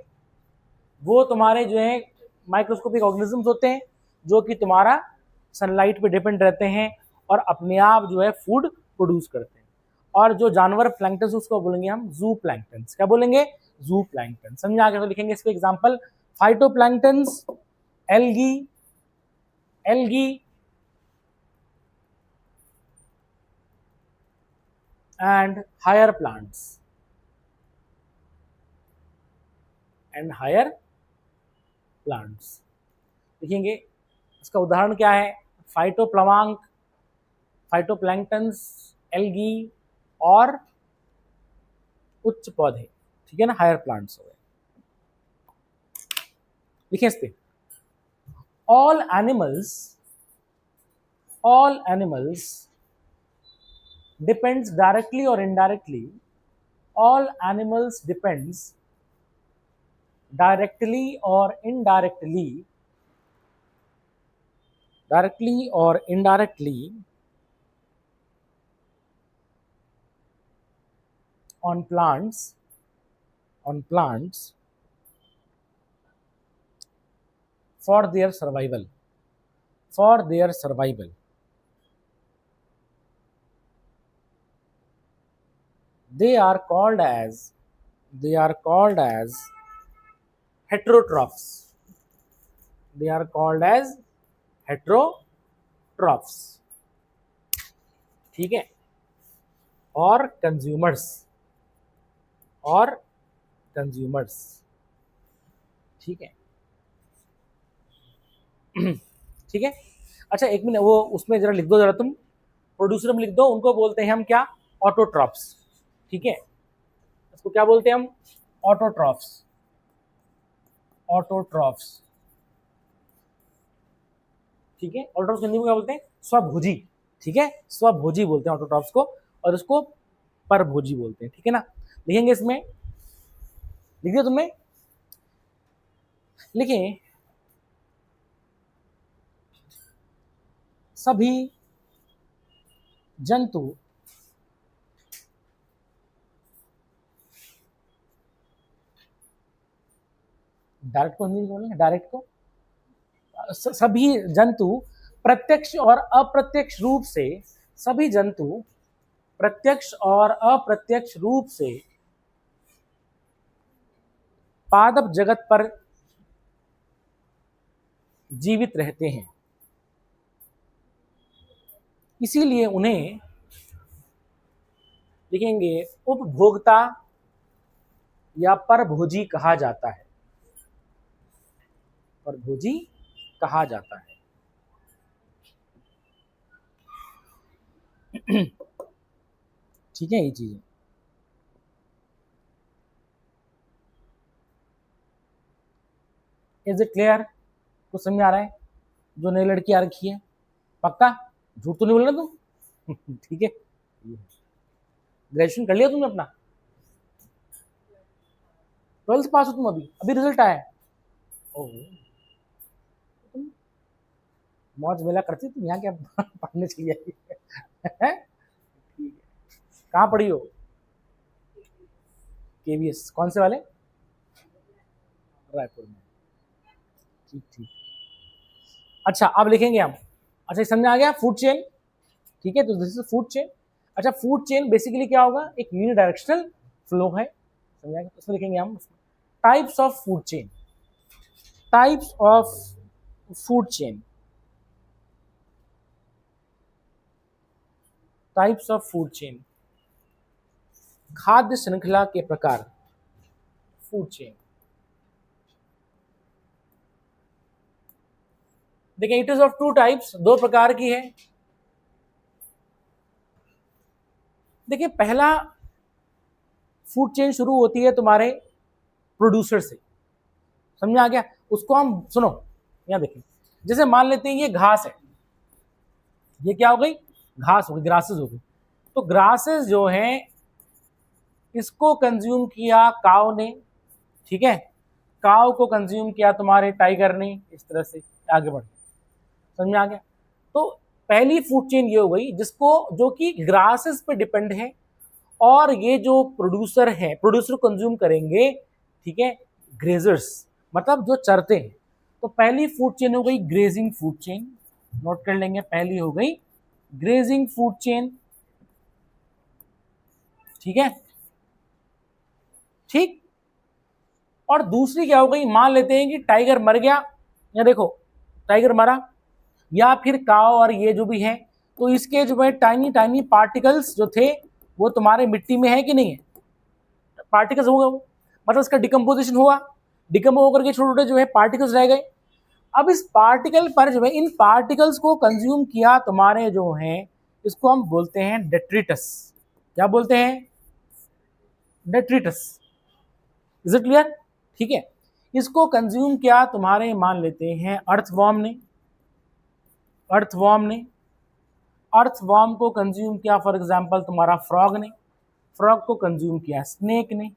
वो तुम्हारे जो है माइक्रोस्कोपिक ऑर्गेनिजम्स होते हैं जो कि तुम्हारा सनलाइट पे डिपेंड रहते हैं और अपने आप जो है फूड प्रोड्यूस करते हैं। और जो जानवर प्लैंक्टन्स उसको बोलेंगे हम जू प्लैंक्टन्स। क्या बोलेंगे? जू प्लैंक्टन। समझा आगे? तो लिखेंगे इसके example, phytoplanktons, algae and higher plants लिखेंगे। इसका उदाहरण क्या है? फाइटोप्लैंक्टन्स एल्गी और उच्च पौधे, ठीक है ना, हायर प्लांट्स हो गए। लिखें इस पे, ऑल एनिमल्स डिपेंड्स डायरेक्टली और indirectly, all animals depends directly or indirectly on plants for their survival. They are called as heterotrophs. ठीक है, और कंज्यूमर्स, ठीक है। ठीक है, अच्छा एक मिनट, वो उसमें जरा लिख दो, जरा तुम प्रोड्यूसर में लिख दो, उनको बोलते हैं हम क्या, ऑटोट्रॉफ्स, ठीक है, इसको क्या बोलते हैं हम, ऑटोट्रॉफ्स, ठीक है। ऑटोट्रॉफ्स हिंदी में क्या बोलते हैं, स्वभोजी, ठीक है, स्वभोजी बोलते हैं ऑटोट्रॉफ्स को, और इसको परभोजी बोलते हैं, ठीक है ना। लिखेंगे इसमें, लिख दिया तुमने, लिखें, सभी जंतु डायरेक्ट को हिंदी में बोलेंगे, डायरेक्ट को, सभी जंतु प्रत्यक्ष और अप्रत्यक्ष रूप से, सभी जंतु प्रत्यक्ष और अप्रत्यक्ष रूप से पादप जगत पर जीवित रहते हैं, इसीलिए उन्हें लिखेंगे उपभोक्ता या परभोजी कहा जाता है, परभोजी कहा जाता है। ठीक है, ये चीज इज इट क्लियर, कुछ समझ आ रहा है, जो नई लड़की आ रखी है, पक्का, झूठ तो नहीं बोलना तुम? ठीक है, ग्रेजुएशन कर लिया तुमने अपना, 12th पास हो तुम, अभी रिजल्ट आया, ओह तुम मौज मेला करती, तुम यहाँ क्या पढ़ने चली आई? ठीक है, कहाँ पढ़ी हो? KVS, कौन से वाले? रायपुर में, ठीक। अच्छा अब लिखेंगे हम, अच्छा समझ आ गया, फूड चेन, ठीक है, तो दिस इज फूड चेन। अच्छा फूड चेन बेसिकली क्या होगा, एक यूनिडायरेक्शनल फ्लो है, समझ आ गया, उसमें लिखेंगे हम टाइप्स ऑफ फूड चेन, खाद्य श्रृंखला के प्रकार, फूड चेन। देखिए इट इज ऑफ 2 टाइप्स, 2 प्रकार की है। देखिए पहला फूड चेन शुरू होती है तुम्हारे प्रोड्यूसर से, समझ आ गया, उसको हम सुनो, यहां देखिए, जैसे मान लेते हैं ये घास है, ये क्या हो गई, घास हो गई, ग्रासेस हो गई, तो ग्रासेस जो हैं इसको कंज्यूम किया काऊ ने, ठीक है, काऊ को कंज्यूम किया तुम्हारे टाइगर ने, इस तरह से आगे बढ़, समझ में आ गया। तो पहली फूड चेन ये हो गई जिसको, जो कि ग्रासेस पे डिपेंड है, और ये जो प्रोड्यूसर है, प्रोड्यूसर कंज्यूम करेंगे, ठीक है, ग्रेजर्स मतलब जो चरते हैं। तो पहली फूड चेन हो गई ग्रेजिंग फूड चेन, नोट कर लेंगे, पहली हो गई ग्रेजिंग फूड चेन, ठीक है, ठीक। और दूसरी क्या हो गई, मान लेते हैं कि टाइगर मर गया, या देखो टाइगर मरा, या फिर काव और ये जो भी है, तो इसके जो है टाइनी टाइनी पार्टिकल्स जो थे वो तुम्हारे मिट्टी में है कि नहीं है, पार्टिकल्स हो गए, मतलब इसका डिकम्पोजिशन हुआ, डिकम्पोज होकर के छोटे छोटे जो है पार्टिकल्स रह गए। अब इस पार्टिकल पर जो है, इन पार्टिकल्स को कंज्यूम किया तुम्हारे जो है इसको हम बोलते हैं डेट्रिटस। क्या बोलते हैं? डेट्रिटस। Is it clear? ठीक है। इसको कंज्यूम किया तुम्हारे, मान लेते हैं अर्थवॉर्म ने। अर्थवॉर्म को कंज्यूम किया फॉर एग्जांपल तुम्हारा फ्रॉग ने। फ्रॉग को कंज्यूम किया स्नेक ने।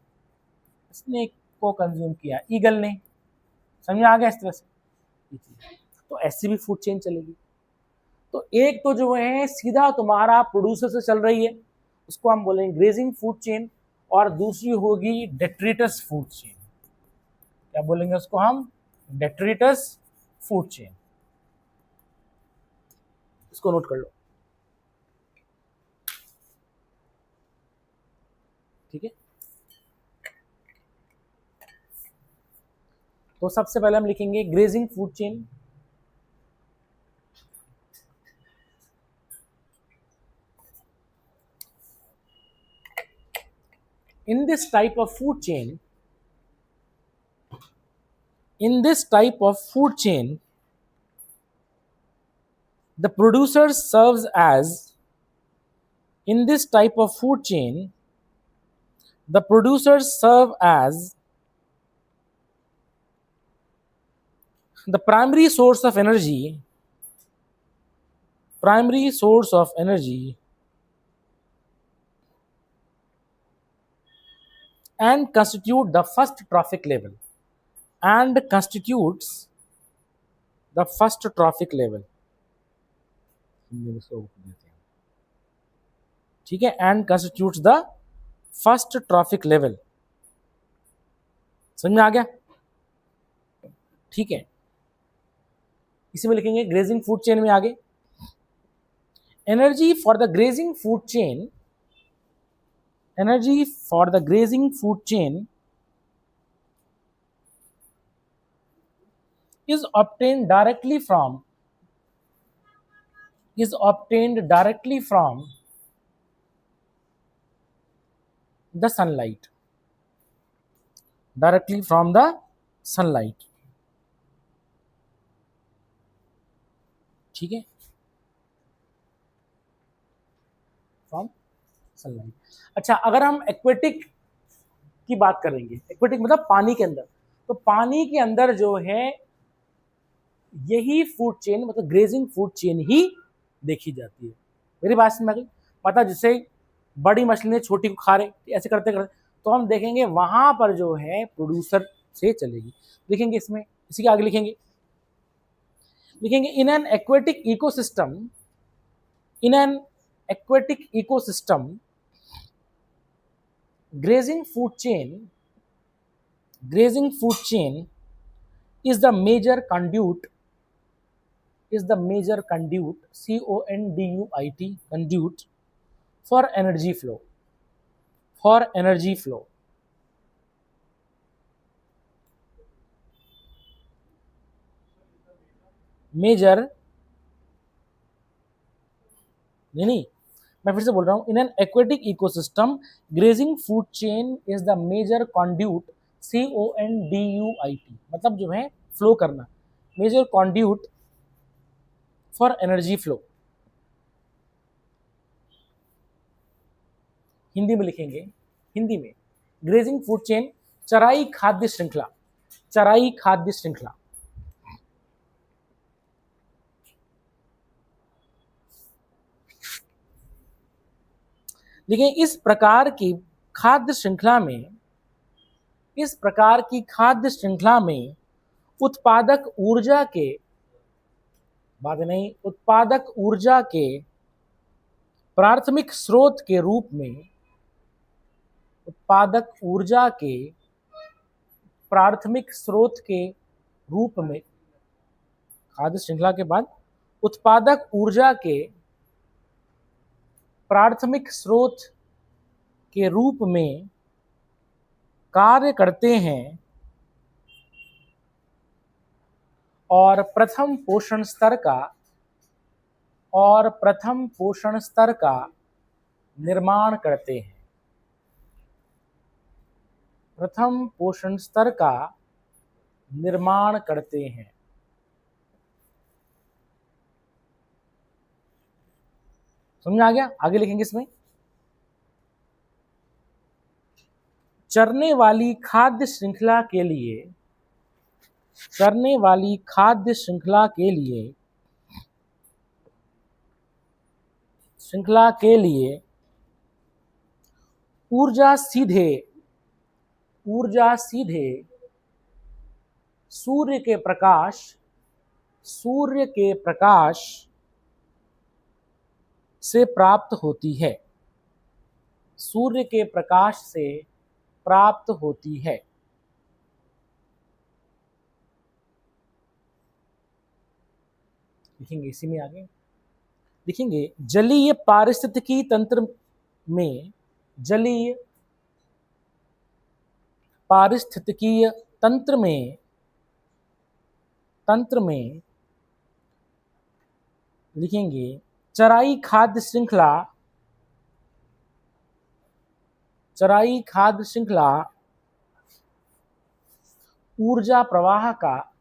स्नेक को कंज्यूम किया ईगल ने। समझ आ गया इस तरह से? तो ऐसी भी फूड चेन चलेगी। तो एक तो जो है सीधा तुम्हारा प्रोड्यूसर से चल रही है, उसको हम बोलेंगे ग्रेजिंग फूड चेन, और दूसरी होगी डेट्रिटस फूड चेन। क्या बोलेंगे उसको हम? Detritus food chain. इसको नोट कर लो। ठीक है। तो सबसे पहले हम लिखेंगे grazing food chain. In this type of food chain, the producer serves as in this type of food chain the producers serve as the primary source of energy and constitute the first trophic level and constitutes the first trophic level। ठीक है। and constitutes the first trophic level। समझ में आ गया? ठीक है। इसी में लिखेंगे ग्रेजिंग फूड चेन में आगे energy for the grazing food chain is obtained directly from the sunlight, ठीक है, फ्रॉम सनलाइट। अच्छा, अगर हम एक्वेटिक की बात करेंगे, एक्वेटिक मतलब पानी के अंदर, तो पानी के अंदर जो है यही फूड चेन मतलब ग्रेजिंग फूड चेन ही देखी जाती है। मेरी बात समझ में आ गई? पता जिससे बड़ी मछली ने छोटी को खा रहे, ऐसे करते करते तो हम देखेंगे वहां पर जो है प्रोड्यूसर से चलेगी। लिखेंगे इसमें, इसी के आगे लिखेंगे इन an aquatic ecosystem grazing food chain is the major conduit conduit for energy flow नहीं, मैं फिर से बोल रहा हूं, in an aquatic ecosystem grazing food chain is the major conduit CONDUIT मतलब जो है फ्लो करना, major conduit for energy flow. Hindi में लिखेंगे, हिंदी में ग्रेजिंग फूड चेन चराई खाद्य श्रृंखला, देखिए इस प्रकार की खाद्य श्रृंखला में उत्पादक ऊर्जा के प्राथमिक स्रोत के रूप में खाद्य श्रृंखला के बाद उत्पादक ऊर्जा के प्राथमिक स्रोत के रूप में कार्य करते हैं और प्रथम पोषण स्तर का निर्माण करते हैं। समझ में आ गया? आगे लिखेंगे इसमें, चरने वाली खाद्य श्रृंखला के लिए, चरने वाली खाद्य श्रृंखला के लिए, श्रृंखला के लिए ऊर्जा सीधे, ऊर्जा सीधे सूर्य के प्रकाश, सूर्य के प्रकाश से प्राप्त होती है, सूर्य के प्रकाश से प्राप्त होती है। लिखेंगे इसी में आगे, लिखेंगे जलीय पारिस्थितिकी तंत्र में, जलीय पारिस्थितिकीय तंत्र में, तंत्र में लिखेंगे चराई खाद्य श्रृंखला, चराई खाद्य श्रृंखला ऊर्जा प्रवाह का,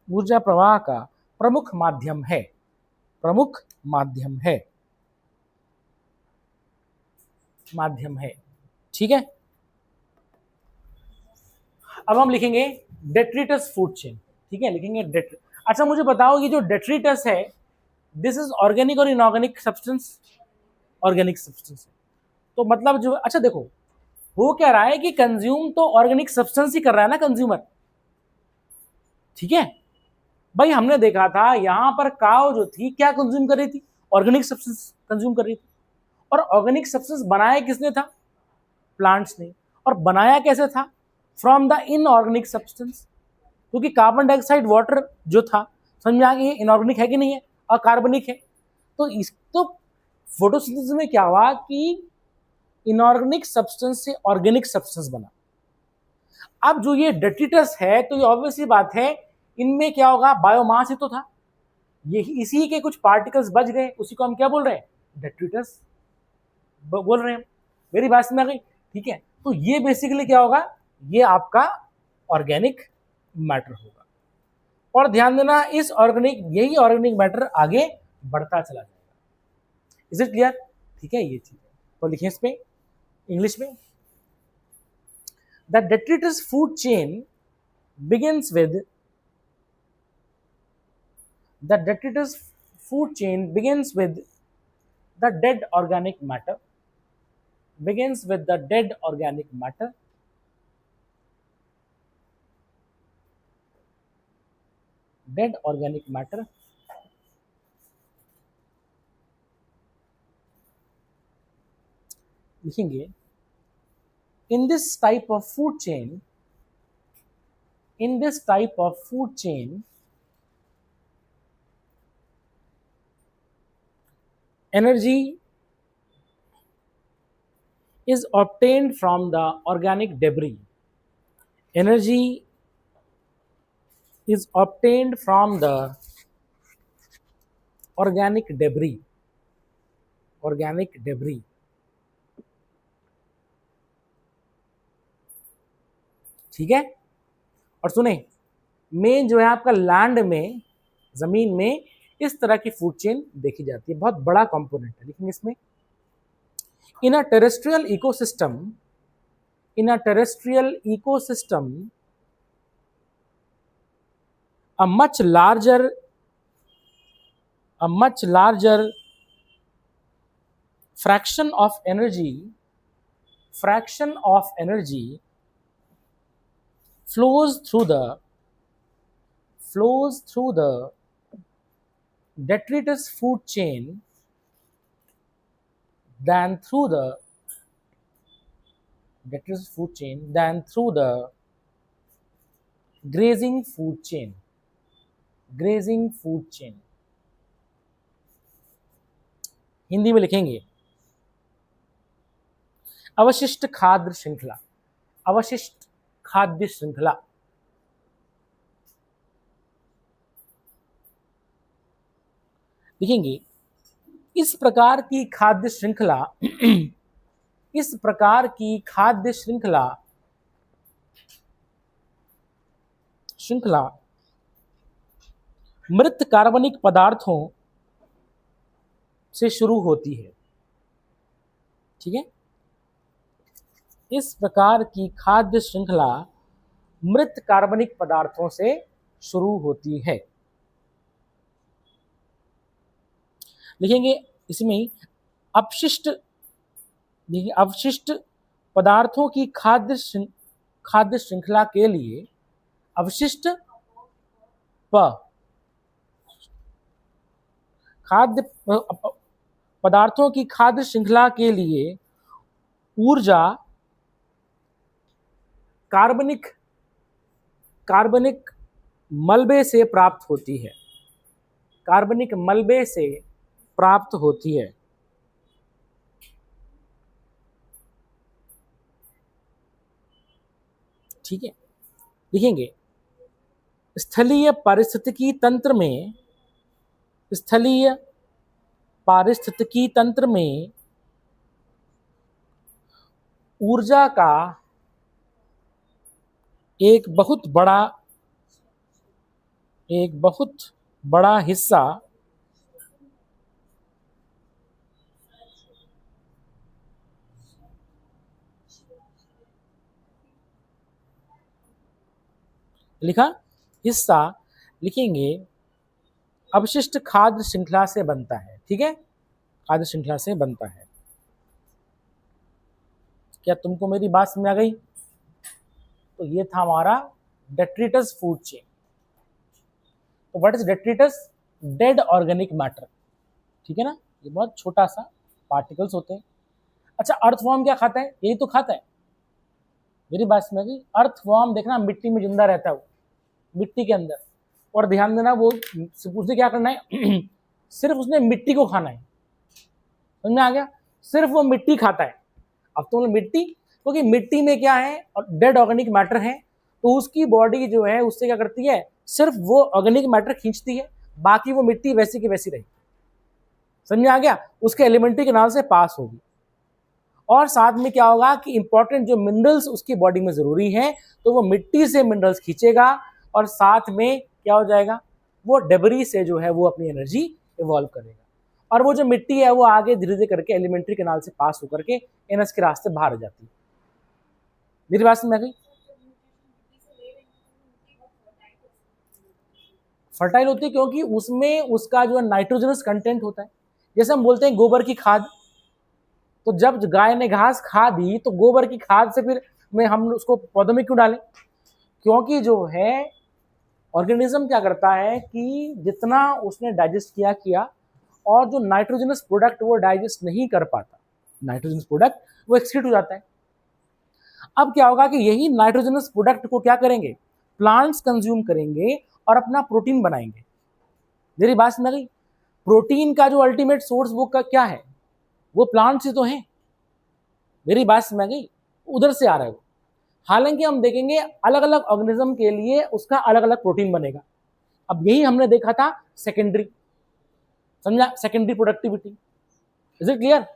ऊर्जा प्रवाह का प्रमुख माध्यम है, प्रमुख माध्यम है, माध्यम है। ठीक है, अब हम लिखेंगे डेट्रिटस फूड चेन। ठीक है, लिखेंगे अच्छा मुझे बताओ, ये जो डेट्रिटस है, दिस इज ऑर्गेनिक और इनऑर्गेनिक सब्सटेंस? ऑर्गेनिक सब्सटेंस है। तो मतलब जो, अच्छा देखो, वो कह रहा है कि कंज्यूम तो ऑर्गेनिक सब्सटेंस ही कर रहा है ना कंज्यूमर। ठीक है भाई, हमने देखा था यहां पर काव जो थी क्या कंज्यूम कर रही थी? ऑर्गेनिक सब्सटेंस कंज्यूम कर रही थी। और ऑर्गेनिक सब्सटेंस बनाया किसने था? प्लांट्स ने। और बनाया कैसे था? फ्रॉम द इनऑर्गेनिक सब्सटेंस, क्योंकि कार्बन डाइऑक्साइड वाटर जो था, समझ में आ गया इनऑर्गेनिक है कि नहीं है, अकार्बनिक है। तो फोटोसिंथेसिस में क्या हुआ कि इनऑर्गेनिक सब्सटेंस से ऑर्गेनिक सब्सटेंस बना। अब जो ये डेट्रिटस है, तो ये ऑब्वियसली बात है, इनमें क्या होगा? बायोमास ही तो था, ये इसी के कुछ पार्टिकल्स बच गए, उसी को हम क्या बोल रहे हैं? डेट्रिटस बोल रहे हैं। मेरी बात समझ में आ गई? ठीक है, तो ये बेसिकली क्या होगा? ये आपका ऑर्गेनिक मैटर होगा। और ध्यान देना, इस ऑर्गेनिक, यही ऑर्गेनिक मैटर आगे बढ़ता चला जाएगा। Is it clear? ठीक है, ये चीज है। तो लिखिए इस पे इंग्लिश में, the detritus food chain begins with, the detritus food chain begins with the dead organic matter, begins with the dead organic matter, dead organic matter, लिखेंगे in this type of food chain, in this type of food chain, energy is obtained from the organic debris, energy is obtained from the organic debris, organic debris। ठीक है, और सुने, main जो है आपका land में, जमीन में इस तरह की फूड चेन देखी जाती है, बहुत बड़ा कंपोनेंट है। लेकिन इसमें in a terrestrial ecosystem, in a terrestrial ecosystem a much larger fraction of energy, fraction of energy flows through the detritus food chain than through the detritus food chain than through the grazing food chain, grazing food chain। Hindi में लिखेंगे अवशिष्ट खाद्य श्रृंखला, अवशिष्ट खाद्य श्रृंखला। लिखेंगे इस प्रकार की खाद्य श्रृंखला, इस प्रकार की खाद्य श्रृंखला, श्रृंखला मृत कार्बनिक पदार्थों, से शुरू होती है। ठीक है, इस प्रकार की खाद्य श्रृंखला मृत कार्बनिक पदार्थों से शुरू होती है। लिखेंगे इसमें अपशिष्ट, देखिए अवशिष्ट पदार्थों की खाद्य श्रृंखला के लिए अवशिष्ट खाद्य पदार्थों की खाद्य श्रृंखला के लिए ऊर्जा कार्बनिक मलबे से प्राप्त होती है। कार्बनिक मलबे से प्राप्त होती है। ठीक है, लिखेंगे स्थलीय पारिस्थितिकी तंत्र में ऊर्जा का एक बहुत बड़ा हिस्सा लिखेंगे अवशिष्ट खाद्य श्रृंखला से बनता है। ठीक है, खाद्य श्रृंखला से बनता है। क्या तुमको मेरी बात समझ आ गई? तो ये था हमारा डेट्रिटस फूड चेन। तो what is detritus? Dead organic matter. ठीक है ना, ये बहुत छोटा सा पार्टिकल्स होते हैं। अच्छा, अर्थवॉर्म क्या खाता है? यही तो खाता है। मेरी बात समझ गई? अर्थवॉर्म देखना मिट्टी में जिंदा रहता है, वो मिट्टी के अंदर। और ध्यान देना, वो उसने क्या करना है सिर्फ उसने मिट्टी को खाना है। समझ में आ गया? सिर्फ वो मिट्टी खाता है। अब तो मिट्टी, क्योंकि मिट्टी में क्या है, डेड ऑर्गेनिक मैटर है, तो उसकी बॉडी जो है उससे क्या करती है, सिर्फ वो ऑर्गेनिक मैटर खींचती है, बाकी वो मिट्टी वैसी की वैसी रहेगी। समझ में आ गया? उसके एलिमेंट्री कैनाल से पास होगी। और साथ में क्या होगा कि इंपॉर्टेंट जो मिनरल्स उसकी बॉडी में जरूरी है, तो वो मिट्टी से मिनरल्स खींचेगा, और साथ में क्या हो जाएगा, वो डेबरी से जो है वो अपनी एनर्जी इवॉल्व करेगा। और वो जो मिट्टी है वो आगे धीरे धीरे करके एलिमेंट्री कैनाल से पास होकर के एनर्जी के रास्ते बाहर आ जाती है। मेरी बात समझ आ गई? फर्टाइल होती है क्योंकि उसमें उसका जो नाइट्रोजनस कंटेंट होता है। जैसे हम बोलते हैं गोबर की खाद, तो जब गाय ने घास खा दी तो गोबर की खाद से फिर में हम उसको पौधों में क्यों डालें? क्योंकि जो है ऑर्गेनिज्म क्या करता है कि जितना उसने डाइजेस्ट किया और जो नाइट्रोजनस प्रोडक्ट वो डाइजेस्ट नहीं कर पाता, नाइट्रोजनस प्रोडक्ट वो एक्सक्रीट हो जाता है। अब क्या होगा कि यही नाइट्रोजनस प्रोडक्ट को क्या करेंगे, प्लांट्स कंज्यूम करेंगे और अपना प्रोटीन बनाएंगे। मेरी बात समझ गई? प्रोटीन का जो अल्टीमेट सोर्स वो का क्या है, वो प्लांट्स ही तो हैं। मेरी बात समझ गई? उधर से आ रहा है वो। हालांकि हम देखेंगे अलग अलग ऑर्गेनिज्म के लिए उसका अलग अलग प्रोटीन बनेगा। अब यही हमने देखा था सेकेंडरी, समझा, secondary productivity. Is it clear?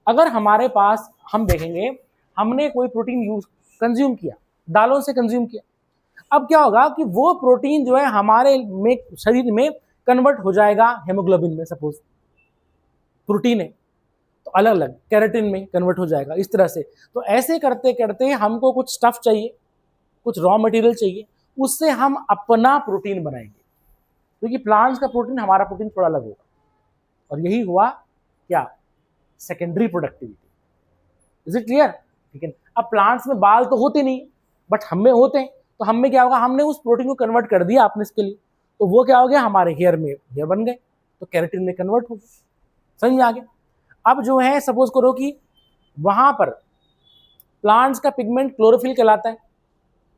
अगर हमारे पास हम देखेंगे हमने कोई प्रोटीन कंज्यूम किया, दालों से कंज्यूम किया, अब क्या होगा कि वो प्रोटीन जो है हमारे में शरीर में कन्वर्ट हो जाएगा हेमोग्लोबिन में। सपोज प्रोटीन है तो अलग अलग कैरेटिन में कन्वर्ट हो जाएगा, इस तरह से। तो ऐसे करते करते हमको कुछ स्टफ चाहिए, कुछ रॉ मटेरियल चाहिए, उससे हम अपना प्रोटीन बनाएंगे, क्योंकि प्लांट्स का प्रोटीन हमारा प्रोटीन थोड़ा अलग होगा। और यही हुआ क्या, secondary productivity. Is it clear? ठीक है। अब प्लांट्स में बाल तो होते नहीं, बट हम में होते हैं, तो हम में क्या होगा, हमने उस प्रोटीन को कन्वर्ट कर दिया आपने इसके लिए, तो वो क्या हो गया, हमारे हेयर में हेयर बन गए, तो कैरेटिन में कन्वर्ट हो गए। समझ में आ गया? अब जो है सपोज करो कि वहां पर प्लांट्स का पिगमेंट क्लोरोफिल कहलाता है।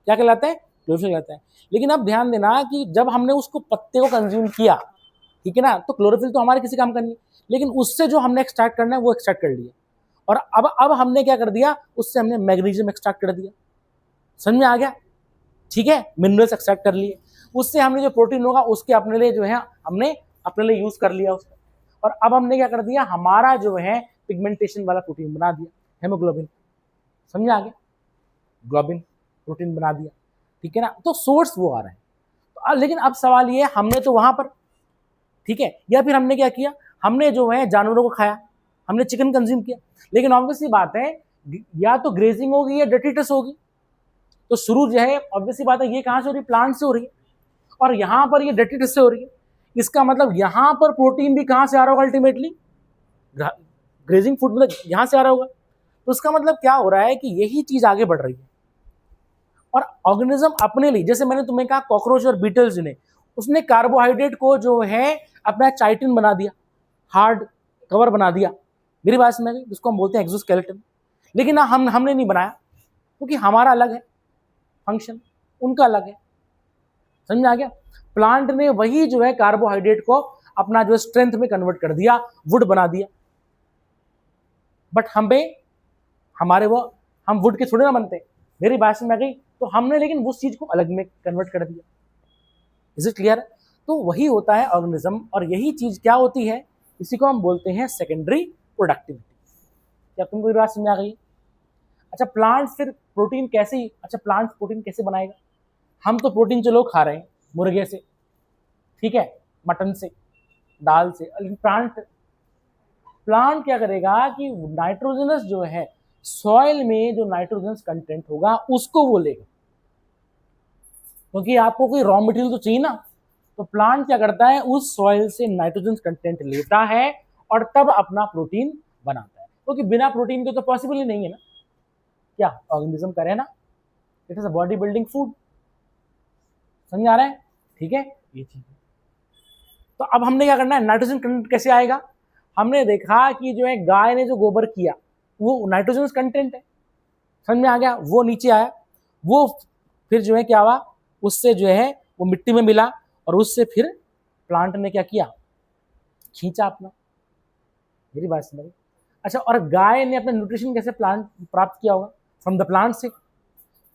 क्या कहलाता है? क्लोरोफिल कहलाता है। लेकिन अब ध्यान देना कि जब हमने उसको पत्ते को कंज्यूम किया, ठीक है ना, तो क्लोरोफिल तो हमारे किसी काम का नहीं है, लेकिन उससे जो हमने एक्सट्रैक्ट करना है वो एक्सट्रैक्ट कर लिया। और अब हमने क्या कर दिया, उससे हमने मैग्नीशियम एक्सट्रैक्ट कर दिया। समझ में आ गया? ठीक है, मिनरल्स एक्सट्रैक्ट कर लिए, उससे हमने जो प्रोटीन होगा उसके अपने लिए जो है हमने अपने लिए यूज कर लिया उसको। और अब हमने क्या कर दिया, हमारा जो है पिगमेंटेशन वाला प्रोटीन बना दिया, हेमोग्लोबिन। समझ आ गया? ग्लोबिन प्रोटीन बना दिया, ठीक है ना। तो सोर्स वो आ रहा है। तो लेकिन अब सवाल ये, हमने तो वहां पर, ठीक है, या फिर हमने क्या किया, हमने जो है जानवरों को खाया, हमने चिकन कंज्यूम किया, लेकिन ऑब्वियसली बात है या तो ग्रेजिंग होगी या डेट्रिटस होगी। तो शुरू जो है ऑब्वियसली बात है ये कहाँ से हो रही है, प्लांट से हो रही है, और यहाँ पर ये डेट्रिटस से हो रही है। इसका मतलब यहाँ पर प्रोटीन भी कहाँ से आ रहा होगा, अल्टीमेटली ग्रेजिंग फूड मतलब यहाँ से आ रहा होगा। तो उसका मतलब क्या हो रहा है कि यही चीज आगे बढ़ रही है। और ऑर्गेनिज्म अपने लिए, जैसे मैंने तुम्हें कहा कॉकरोच और बीटल्स ने, उसने कार्बोहाइड्रेट को जो है अपना चाइटिन बना दिया, हार्ड कवर बना दिया, मेरी बात समझ, जिसको हम बोलते हैं एक्सोस्केलेटन। लेकिन हमने नहीं बनाया, क्योंकि हमारा अलग है फंक्शन, उनका अलग है। समझ में आ गया? प्लांट ने वही जो है कार्बोहाइड्रेट को अपना जो स्ट्रेंथ में कन्वर्ट कर दिया, वुड बना दिया। बट हम वुड के थोड़े ना बनते, मेरी बात में आ गई। तो हमने लेकिन उस चीज को अलग में कन्वर्ट कर दिया। Is it clear? तो वही होता है ऑर्गेनिज्म, और यही चीज क्या होती है, इसी को हम बोलते हैं सेकेंडरी प्रोडक्टिविटी। क्या तुमको मेरी बात समझ आ गई? अच्छा, प्लांट फिर प्रोटीन कैसे बनाएगा? हम तो प्रोटीन चलो खा रहे हैं मुर्गे से, ठीक है, मटन से, दाल से, लेकिन प्लांट क्या करेगा कि नाइट्रोजनस जो है सॉइल में जो नाइट्रोजनस कंटेंट होगा उसको वो लेगा, क्योंकि आपको कोई रॉ मटेरियल तो चाहिए ना। तो प्लांट क्या करता है, उस सॉइल से नाइट्रोजन कंटेंट लेता है और तब अपना प्रोटीन बनाता है, क्योंकि बिना प्रोटीन के तो पॉसिबल ही नहीं है ना। क्या ऑर्गेनिज्म करे ना, it is a body building food. समझ आ रहा है? ठीक है, ये चीज। तो अब हमने क्या करना है, नाइट्रोजन कंटेंट कैसे आएगा? हमने देखा कि जो है गाय ने जो गोबर किया वो नाइट्रोजन कंटेंट है, समझ में आ गया? वो नीचे आया, वो फिर जो है क्या हुआ, उससे जो है वो मिट्टी में मिला, और उससे फिर प्लांट ने क्या किया, खींचा अपना। मेरी बात समझ? अच्छा, और गाय ने अपना न्यूट्रिशन कैसे प्लांट प्राप्त किया होगा? फ्रॉम द प्लांट से।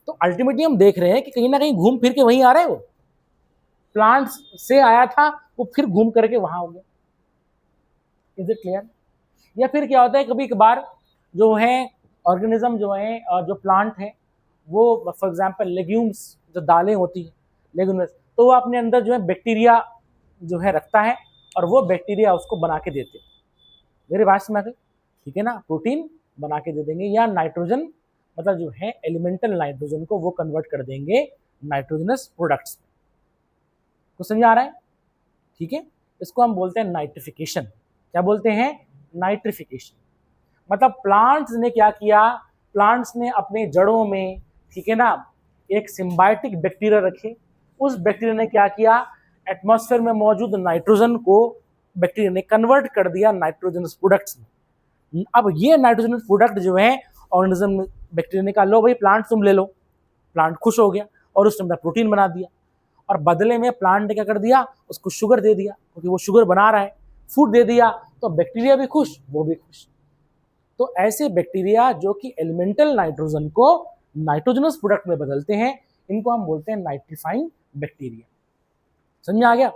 तो अल्टीमेटली हम देख रहे हैं कि कहीं ना कहीं घूम फिर के वहीं आ रहे हैं, वो प्लांट से आया था, वो फिर घूम करके वहां हो गया। Is it clear? या फिर क्या होता है, कभी कभार जो है ऑर्गेनिज्म जो है, जो प्लांट है वो फॉर एग्जांपल लेग्यूम्स, जो दालें होती हैं लेग्यूम्स, तो वो अपने अंदर जो है बैक्टीरिया जो है रखता है, और वो बैक्टीरिया उसको बना के देते हैं। मेरी बात समझ में? ठीक है ना, प्रोटीन बना के दे देंगे, या नाइट्रोजन मतलब जो है एलिमेंटल नाइट्रोजन को वो कन्वर्ट कर देंगे नाइट्रोजनस प्रोडक्ट्स। कुछ समझ आ रहा है? ठीक है, इसको हम बोलते हैं नाइट्रिफिकेशन। क्या बोलते हैं? नाइट्रिफिकेशन। मतलब प्लांट्स ने क्या किया, प्लांट्स ने अपने जड़ों में, ठीक है ना, एक सिम्बायोटिक बैक्टीरिया रखे। उस बैक्टीरिया ने क्या किया, एटमॉस्फेयर में मौजूद नाइट्रोजन को बैक्टीरिया ने कन्वर्ट कर दिया नाइट्रोजनस प्रोडक्ट्स में। अब ये नाइट्रोजनस प्रोडक्ट जो है ऑर्गेनिज्म, बैक्टीरिया ने कहा लो भाई प्लांट तुम ले लो। प्लांट खुश हो गया और उसने अपना प्रोटीन बना दिया, और बदले में प्लांट ने क्या कर दिया, उसको शुगर दे दिया, क्योंकि वो शुगर बना रहा है, फूड दे दिया, तो बैक्टीरिया भी खुश, वो भी खुश। तो ऐसे बैक्टीरिया जो कि एलिमेंटल नाइट्रोजन को नाइट्रोजनस प्रोडक्ट में बदलते हैं, इनको हम बोलते हैं नाइट्रीफाइंग बैक्टीरिया। समझ में आ गया?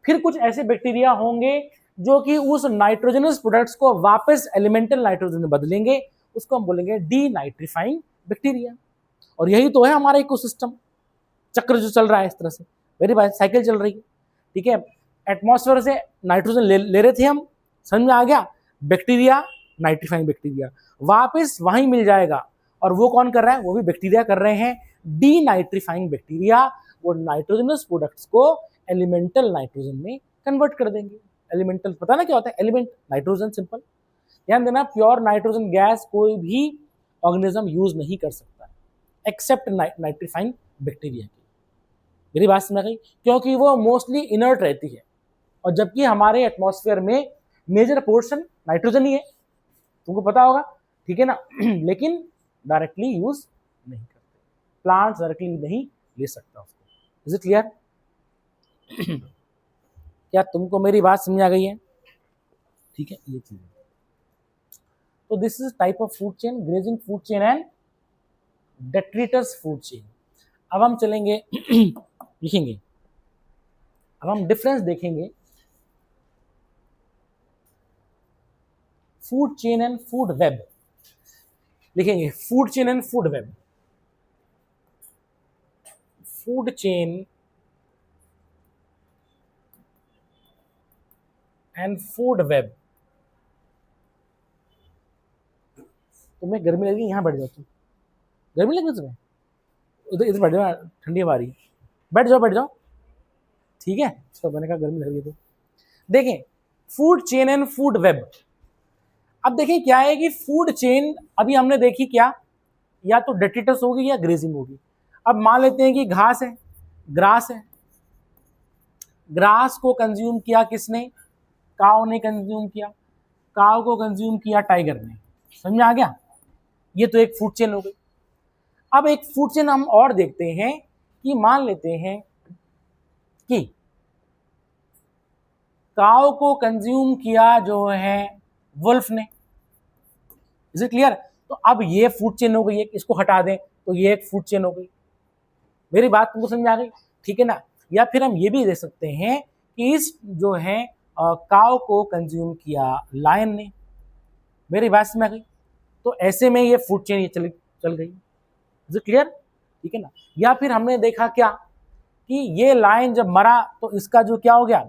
फिर कुछ ऐसे बैक्टीरिया होंगे जो कि उस नाइट्रोजनस प्रोडक्ट्स को वापस एलिमेंटल नाइट्रोजन में बदलेंगे, उसको हम बोलेंगे डीनाइट्रीफाइंग बैक्टीरिया। और यही तो है हमारा इकोसिस्टम, चक्र जो चल रहा है इस तरह से, वेरी बात, साइकिल चल रही है। ठीक है, एटमॉस्फेयर से नाइट्रोजन ले रहे थे हम, समझ में आ गया? बैक्टीरिया, नाइट्रीफाइंग बैक्टीरिया वापस वहीं मिल जाएगा, और वो कौन कर रहा है, वो भी बैक्टीरिया कर रहे हैं, डीनाइट्रीफाइंग बैक्टीरिया। वो नाइट्रोजनस प्रोडक्ट्स को एलिमेंटल नाइट्रोजन में कन्वर्ट कर देंगे। एलिमेंटल पता ना क्या होता है, एलिमेंट नाइट्रोजन, सिंपल। ध्यान देना, प्योर नाइट्रोजन गैस कोई भी ऑर्गेनिज्म यूज नहीं कर सकता एक्सेप्ट नाइट्रीफाइंग बैक्टीरिया की। मेरी बात समझ गई? क्योंकि वो मोस्टली इनर्ट रहती है, और जबकि हमारे एटमॉस्फेयर में मेजर पोर्शन नाइट्रोजन ही है, तुमको पता होगा, ठीक है ना। लेकिन डायरेक्टली यूज नहीं करते, प्लांट्स डायरेक्टली नहीं ले सकता उसको। Is it clear? क्या तुमको मेरी बात समझ आ गई है? ठीक है, ये चीज। तो this is type of food chain, grazing food chain and detritus food chain. अब हम चलेंगे लिखेंगे, अब हम डिफरेंस देखेंगे food chain and food web. लिखेंगे food chain and food web. Food chain and food web. तुम्हें गर्मी लगी, यहाँ बैठ जाओ तुम। गर्मी लगी तुम्हें, इधर इधर बैठ जाओ, ठंडी हवा आ रही है। बैठ जाओ बैठ जाओ, ठीक है। तो मैंने कहा गर्मी लग रही है तो देखें, food chain and food web. अब देखें क्या है कि फूड चेन अभी हमने देखी क्या, या तो डेट्रिटस होगी या ग्रेजिंग होगी। अब मान लेते हैं कि घास है, ग्रास है, ग्रास को कंज्यूम किया किसने, काव ने कंज्यूम किया, काव को कंज्यूम किया टाइगर ने। समझ में आ गया, ये तो एक फूड चेन हो गई। अब एक फूड चेन हम और देखते हैं कि मान लेते हैं कि काव को कंज्यूम किया जो है वुल्फ ने। Is it clear? तो अब ये फूड चेन हो गई है, इसको हटा दें तो ये एक फूड चेन हो गई। मेरी बात तुमको समझ आ गई, ठीक है ना। या फिर हम ये भी देख सकते हैं कि इस जो है काव को कंज्यूम किया लायन ने। मेरी बात समझ आ गई, तो ऐसे में ये फूड चेन ये चल गई। Is it clear? ठीक है ना। या फिर हमने देखा क्या कि ये लायन जब मरा तो इसका जो क्या हो गया,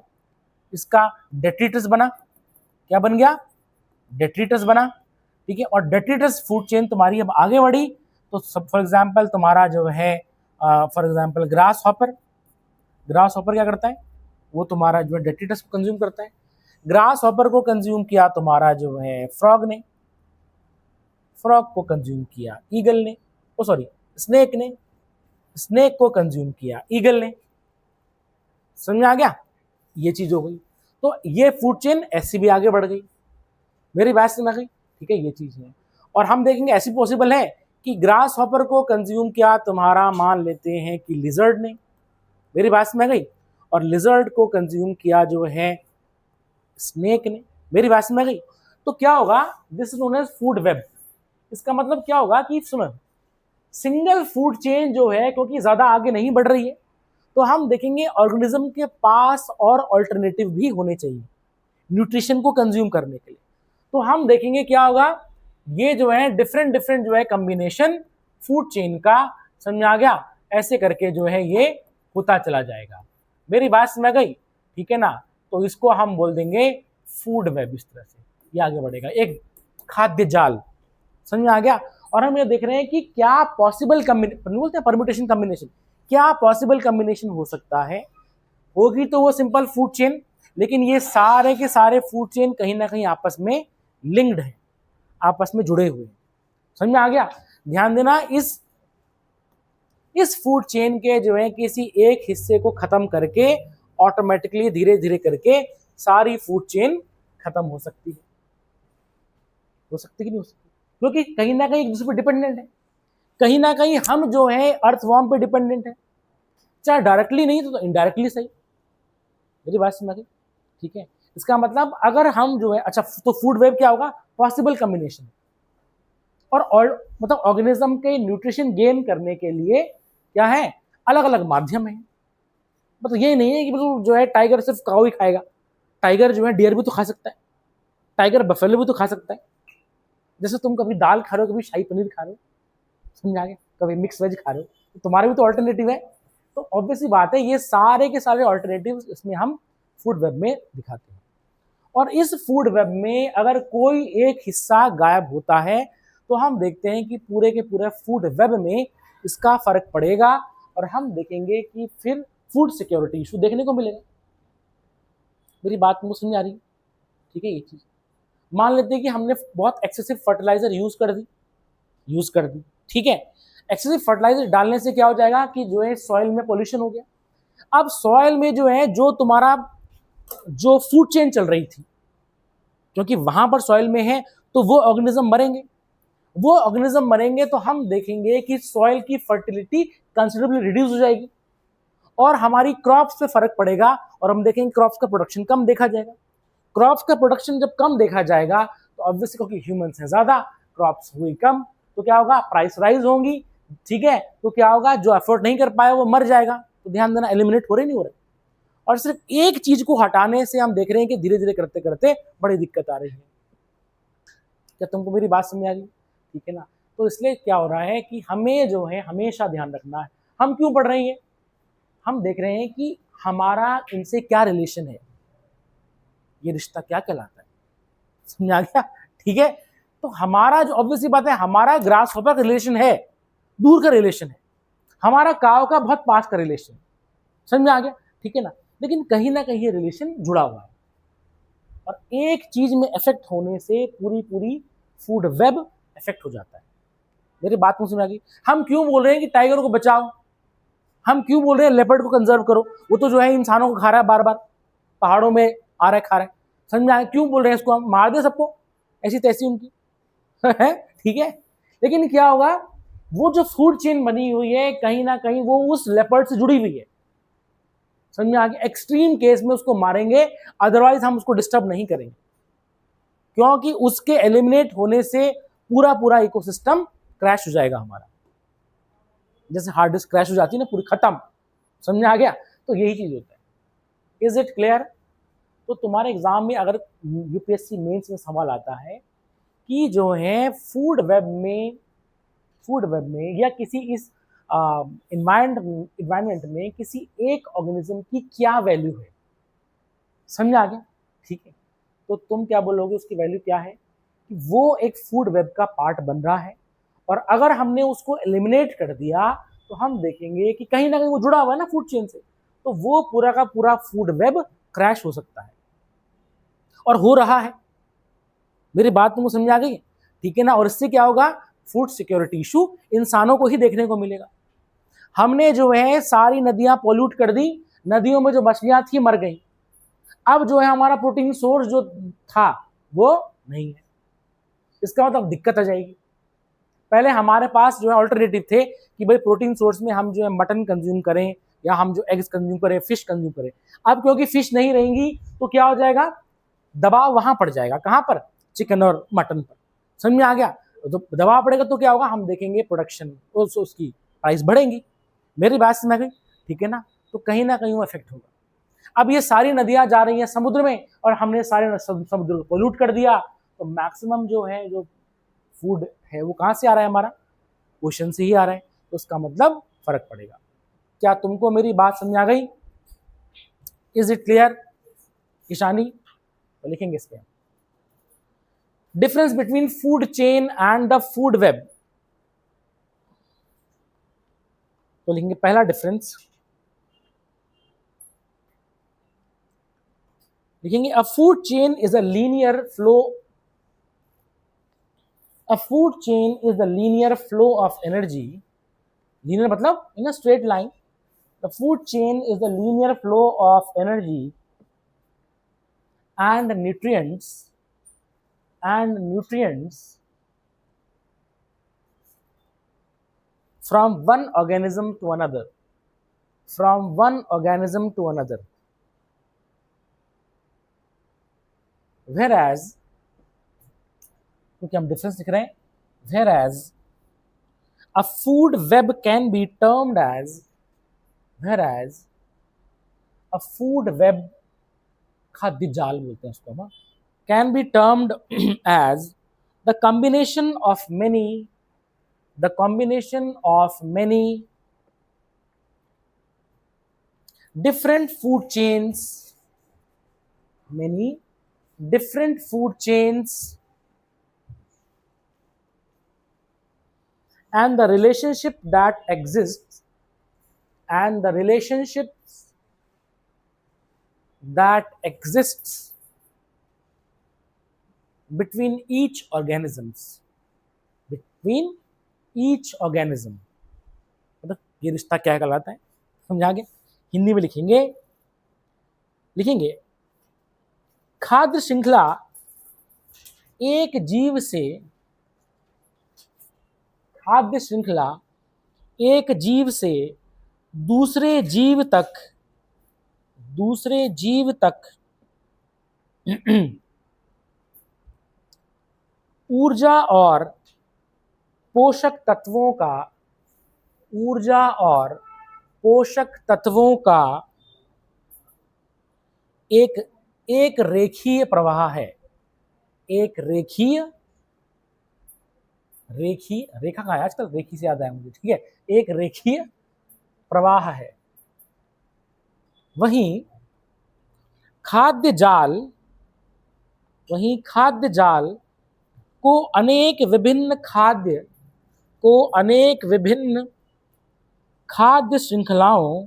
इसका डेट्रिटस बना। क्या बन गया? डेट्रिटस बना, ठीक है। और डेट्रिटस फूड चेन तुम्हारी अब आगे बढ़ी तो सब फॉर एग्जांपल तुम्हारा जो है फॉर एग्जांपल ग्रास हॉपर क्या करता है, वो तुम्हारा जो है डेट्रिटस को कंज्यूम करता है। ग्रास हॉपर को कंज्यूम किया तुम्हारा जो है फ्रॉग ने, फ्रॉग को कंज्यूम किया ईगल ने, ओ सॉरी स्नेक ने, स्नेक को कंज्यूम किया ईगल ने। समझ में आ गया, ये चीज हो गई। तो ये फूड चेन ऐसी भी आगे बढ़ गई। मेरी बात समझ आ गई, ठीक है। ये चीज है। और हम देखेंगे ऐसी पॉसिबल है कि ग्रास हॉपर को कंज्यूम किया तुम्हारा मान लेते हैं कि लिजर्ड ने। मेरी बात समझ आ गई। और लिजर्ड को कंज्यूम किया जो है स्नेक ने। मेरी बात समझ आ गई। तो क्या होगा, this is known as food web. इसका मतलब क्या होगा कि सुनो, सिंगल फूड चेन जो है क्योंकि ज्यादा आगे नहीं बढ़ रही है, तो हम देखेंगे ऑर्गेनिज्म के पास और अल्टरनेटिव भी होने चाहिए न्यूट्रिशन को कंज्यूम करने के लिए। तो हम देखेंगे क्या होगा, ये जो है डिफरेंट डिफरेंट जो है कॉम्बिनेशन फूड चेन का, समझ में आ गया, ऐसे करके जो है ये होता चला जाएगा। मेरी बात समझ गई, ठीक है ना। तो इसको हम बोल देंगे फूड वेब। इस तरह से ये आगे बढ़ेगा, एक खाद्य जाल। समझ में आ गया। और हम ये देख रहे हैं कि क्या पॉसिबल बोलते हैं परम्यूटेशन कॉम्बिनेशन, क्या पॉसिबल कॉम्बिनेशन हो सकता है। होगी तो वो सिंपल फूड चेन, लेकिन ये सारे के सारे फूड चेन कहीं ना कहीं आपस में लिंक्ड है, आपस में जुड़े हुए हैं। समझ में आ गया। ध्यान देना, इस फूड चेन के जो है किसी एक हिस्से को खत्म करके ऑटोमेटिकली धीरे धीरे करके सारी फूड चेन खत्म हो सकती है। हो सकती कि नहीं हो सकती, क्योंकि कहीं ना कहीं एक दूसरे पर डिपेंडेंट है। कहीं ना कहीं हम जो है अर्थवॉर्म पे डिपेंडेंट है, चाहे डायरेक्टली नहीं तो इनडायरेक्टली सही। मेरी बात समझ गई, ठीक है। इसका मतलब अगर हम जो है, अच्छा तो फूड वेब क्या होगा, पॉसिबल कॉम्बिनेशन। और मतलब ऑर्गेनिज्म के न्यूट्रिशन गेन करने के लिए क्या है, अलग अलग माध्यम है। मतलब ये नहीं है कि बिल्कुल जो है टाइगर सिर्फ काऊ ही खाएगा। टाइगर जो है डियर भी तो खा सकता है, टाइगर बफेलो भी तो खा सकता है। जैसे तुम कभी दाल खा रहे हो, कभी शाही पनीर खा रहे हो, समझ आ गया, कभी मिक्स वेज खा रहे हो, तो तुम्हारे भी तो ऑल्टरनेटिव है। तो ऑब्वियसली बात है, ये सारे के सारे ऑल्टरनेटिव इसमें हम फूड वेब में दिखाते हैं। और इस फूड वेब में अगर कोई एक हिस्सा गायब होता है तो हम देखते हैं कि पूरे के पूरे फूड वेब में इसका फर्क पड़ेगा, और हम देखेंगे कि फिर फूड सिक्योरिटी इशू देखने को मिलेगा। मेरी बात मुझे समझ आ रही है, ठीक है। ये चीज मान लेते हैं कि हमने बहुत एक्सेसिव फर्टिलाइजर यूज कर दी, ठीक है। एक्सेसिव फर्टिलाइजर डालने से क्या हो जाएगा कि जो है सॉइल में पोल्यूशन हो गया। अब सॉइल में जो है जो तुम्हारा जो फूड चेन चल रही थी, क्योंकि वहां पर सॉइल में है तो वो ऑर्गेनिज्म मरेंगे, वो ऑर्गेनिज्म मरेंगे तो हम देखेंगे कि सॉइल की फर्टिलिटी कंसिडरेबली रिड्यूस हो जाएगी और हमारी क्रॉप्स पे फर्क पड़ेगा, और हम देखेंगे क्रॉप्स का प्रोडक्शन कम देखा जाएगा। क्रॉप्स का प्रोडक्शन जब कम देखा जाएगा तो ऑब्वियसली क्योंकि ह्यूमंस हैं ज्यादा, क्रॉप्स हुई कम, तो क्या होगा, प्राइस राइज होंगी, ठीक है। तो क्या होगा, जो एफोर्ड नहीं कर पाया वो मर जाएगा। तो ध्यान देना, एलिमिनेट हो रहे नहीं हो रहे। और सिर्फ एक चीज को हटाने से हम देख रहे हैं कि धीरे धीरे करते करते बड़ी दिक्कत आ रही है। क्या तुमको मेरी बात समझ आ गई, ठीक है ना। तो इसलिए क्या हो रहा है कि हमें जो है हमेशा ध्यान रखना है, हम क्यों पढ़ रहे हैं, हम देख रहे हैं कि हमारा इनसे क्या रिलेशन है। ये रिश्ता क्या कहलाता है? समझ आ गया? ठीक है, तो हमारा जो ऑब्वियसली बात है, हमारा ग्रास हॉपर का रिलेशन है, दूर का रिलेशन है, हमारा काव का बहुत पास का रिलेशन है। समझ आ गया? ठीक है ना? लेकिन कहीं ना कहीं ये रिलेशन जुड़ा हुआ है, और एक चीज में इफेक्ट होने से पूरी पूरी फूड वेब इफेक्ट हो जाता है। मेरी बात में समझ आ गई? हम क्यों बोल रहे हैं कि टाइगर को बचाओ, हम क्यों बोल रहे हैं लेपर्ड को कंजर्व करो, वो तो जो है इंसानों को खा रहा है, बार बार पहाड़ों में आ रहा है, खा रहा है। समझ में आया क्यों बोल रहे हैं इसको हम मार दे सबको, ऐसी तैसी उनकी है? ठीक है, लेकिन क्या होगा, वो जो फूड चेन बनी हुई है कहीं ना कहीं वो उस लेपर्ड से जुड़ी हुई है। समझ में आ गया? एक्सट्रीम केस में उसको मारेंगे, अदरवाइज हम उसको डिस्टर्ब नहीं करेंगे, क्योंकि उसके एलिमिनेट होने से पूरा पूरा इकोसिस्टम क्रैश हो जाएगा हमारा, जैसे हार्ड डिस्क क्रैश हो जाती है ना, पूरी खत्म। समझ में आ गया? तो यही चीज होता है। Is it clear? तो तुम्हारे एग्जाम में अगर यूपीएससी मेंस में सवाल आता है कि जो है फूड वेब में या किसी इस इन्वायरमेंट में किसी एक ऑर्गेनिज्म की क्या वैल्यू है, समझ आ गया? ठीक है, तो तुम क्या बोलोगे, उसकी वैल्यू क्या है कि वो एक फूड वेब का पार्ट बन रहा है, और अगर हमने उसको एलिमिनेट कर दिया तो हम देखेंगे कि कहीं ना कहीं वो जुड़ा हुआ है ना फूड चेन से, तो वो पूरा का पूरा फूड वेब क्रैश हो सकता है, और हो रहा है। मेरी बात तुमको समझ आ गई? ठीक है ना? और इससे क्या होगा, फूड सिक्योरिटी इशू इंसानों को ही देखने को मिलेगा। हमने जो है सारी नदियां पोल्यूट कर दी, नदियों में जो मछलियां थी मर गई, अब जो है हमारा प्रोटीन सोर्स जो था वो नहीं है, इसका मतलब दिक्कत आ जाएगी। पहले हमारे पास जो है ऑल्टरनेटिव थे कि भाई प्रोटीन सोर्स में हम जो है मटन कंज्यूम करें, या हम जो एग्स कंज्यूम करें, फिश कंज्यूम करें। अब क्योंकि फिश नहीं रहेंगी तो क्या हो जाएगा, दबाव वहां पड़ जाएगा, कहां पर, चिकन और मटन पर। समझ में आ गया? तो दबाव पड़ेगा तो क्या होगा, हम देखेंगे प्रोडक्शन उसकी प्राइस बढ़ेंगी। मेरी बात समझ गई? ठीक है ना? तो कहीं ना कहीं वो इफेक्ट होगा। अब ये सारी नदियां जा रही हैं समुद्र में, और हमने सारे समुद्र को पोल्यूट कर दिया, तो मैक्सिमम जो है जो फूड है वो कहाँ से आ रहा है, हमारा ओशन से ही आ रहा है, तो उसका मतलब फर्क पड़ेगा। क्या तुमको मेरी बात समझ आ गई? Is it clear? ईशानी तो लिखेंगे इस पे, difference between food chain and the food web. तो लिखेंगे पहला डिफरेंस, लिखेंगे अ food chain is a linear flow, a food chain is the linear flow of energy. Linear मतलब in a straight line. The food chain is the linear flow of energy and nutrients from one organism to another, whereas, क्योंकि हम difference लिख रहे हैं, whereas a food web can be termed as, खाद्य जाल बोलते हैं उसको हम, can be termed as the combination of many different food chains, and the relationship that exists, between each organism. मतलब ये रिश्ता क्या कहलाता है, समझा गया? हिंदी में लिखेंगे खाद्य श्रृंखला एक जीव से दूसरे जीव तक ऊर्जा और पोषक तत्वों का एक रेखीय प्रवाह है। रेखा का है आजकल, रेखी से याद आया मुझे, ठीक है, एक रेखीय प्रवाह है। वहीं खाद्य जाल वहीं खाद्य जाल को अनेक विभिन्न खाद्य श्रृंखलाओं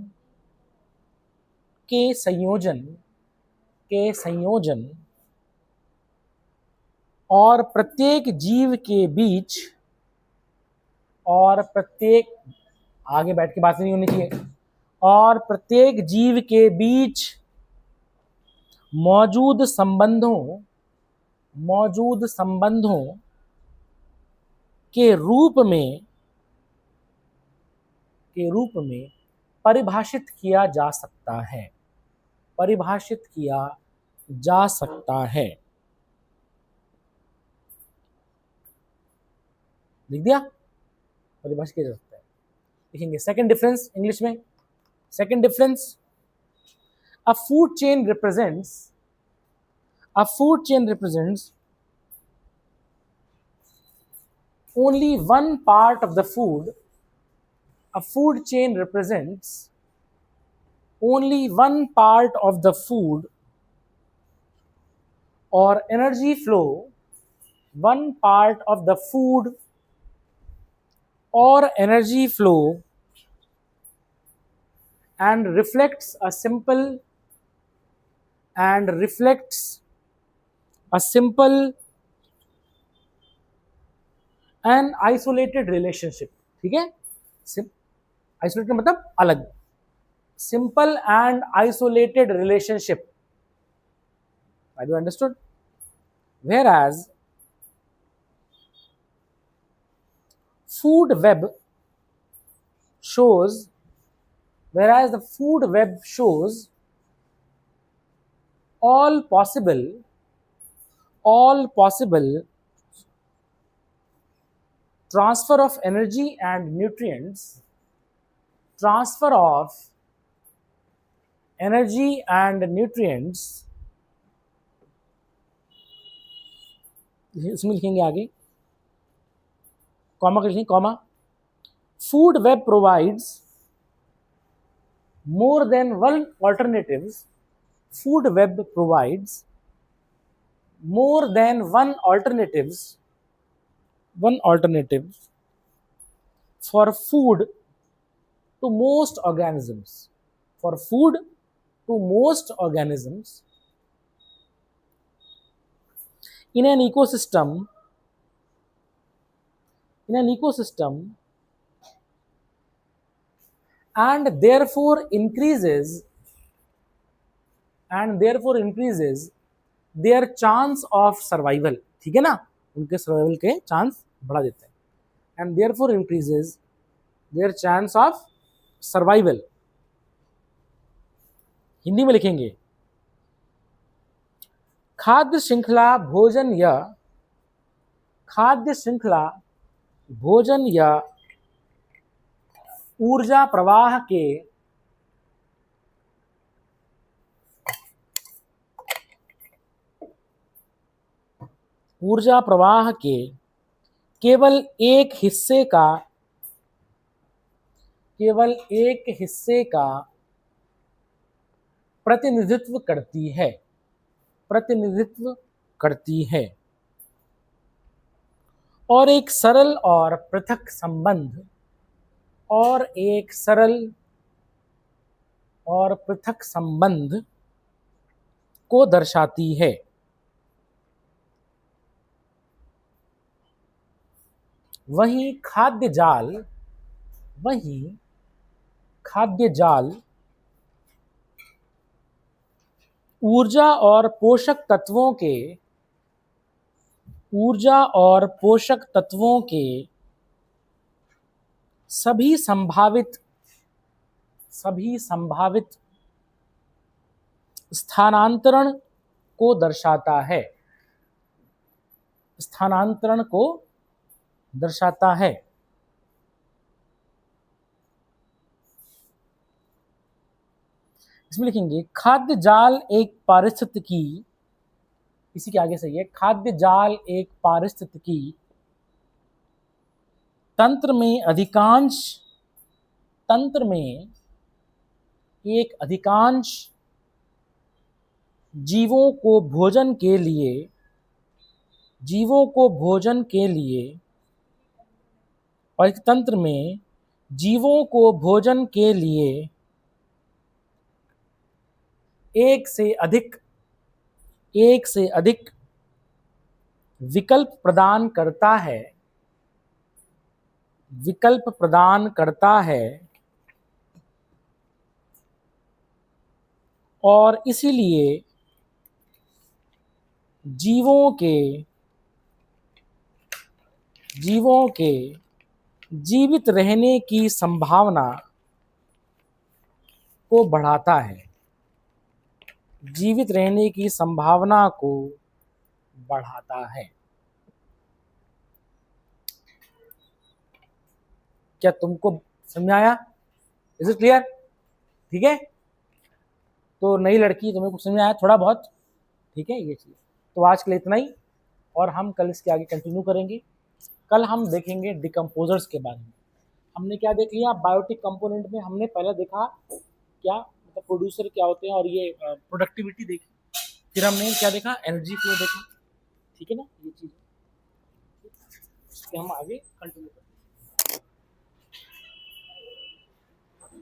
के संयोजन और प्रत्येक जीव के बीच, और प्रत्येक, आगे बैठ के बात नहीं होनी चाहिए, और प्रत्येक जीव के बीच मौजूद संबंधों के रूप में परिभाषित किया जा सकता है। लिख दिया, परिभाषित किया जा सकता है। लिखेंगे सेकंड डिफरेंस इंग्लिश में। Second difference, a food chain represents only one part of the food. A food chain represents only one part of the food or energy flow, one part of the food or energy flow, and reflects a simple and isolated relationship। ठीक है, isolated मतलब अलग, simple and isolated relationship। Have you understood? Whereas the food web shows all possible transfer of energy and nutrients इसमें लिखेंगे आगे, comma कर लिखेंगे, comma, food web provides more than one alternative for food to most organisms. In an ecosystem, and therefore increases their chance of survival। ठीक है ना, उनके survival के चांस बढ़ा देते हैं, and therefore increases their chance of survival। Hindi में लिखेंगे, खाद्य श्रृंखला भोजन या ऊर्जा प्रवाह के केवल एक हिस्से का प्रतिनिधित्व करती है और एक सरल और पृथक संबंध को दर्शाती है। वहीं खाद्य जाल ऊर्जा और पोषक तत्वों के सभी संभावित स्थानांतरण को दर्शाता है। इसमें लिखेंगे, खाद्य जाल एक पारिस्थितिकी, इसी के आगे सही है, खाद्य जाल एक पारिस्थितिकी तंत्र में अधिकांश जीवों को भोजन के लिए जीवों को भोजन के लिए, और एक तंत्र में जीवों को भोजन के लिए एक से अधिक विकल्प प्रदान करता है और इसीलिए जीवों के जीवित रहने की संभावना को बढ़ाता है, जीवित रहने की संभावना को बढ़ाता है। क्या तुमको समझ में आया? Is it clear? ठीक है, तो नई लड़की तुम्हें कुछ समझ में आया थोड़ा बहुत? ठीक है, ये चीज। तो आज के लिए इतना ही, और हम कल इसके आगे कंटिन्यू करेंगे। कल हम देखेंगे डिकम्पोजर्स के बारे में। हमने क्या देख लिया? बायोटिक कंपोनेंट में हमने पहले देखा क्या मतलब प्रोड्यूसर क्या होते हैं, और ये प्रोडक्टिविटी देखी। फिर हमने क्या देखा? एनर्जी फ्लो देखा। ठीक है ना, ये चीज हम आगे कंटिन्यू करेंगे।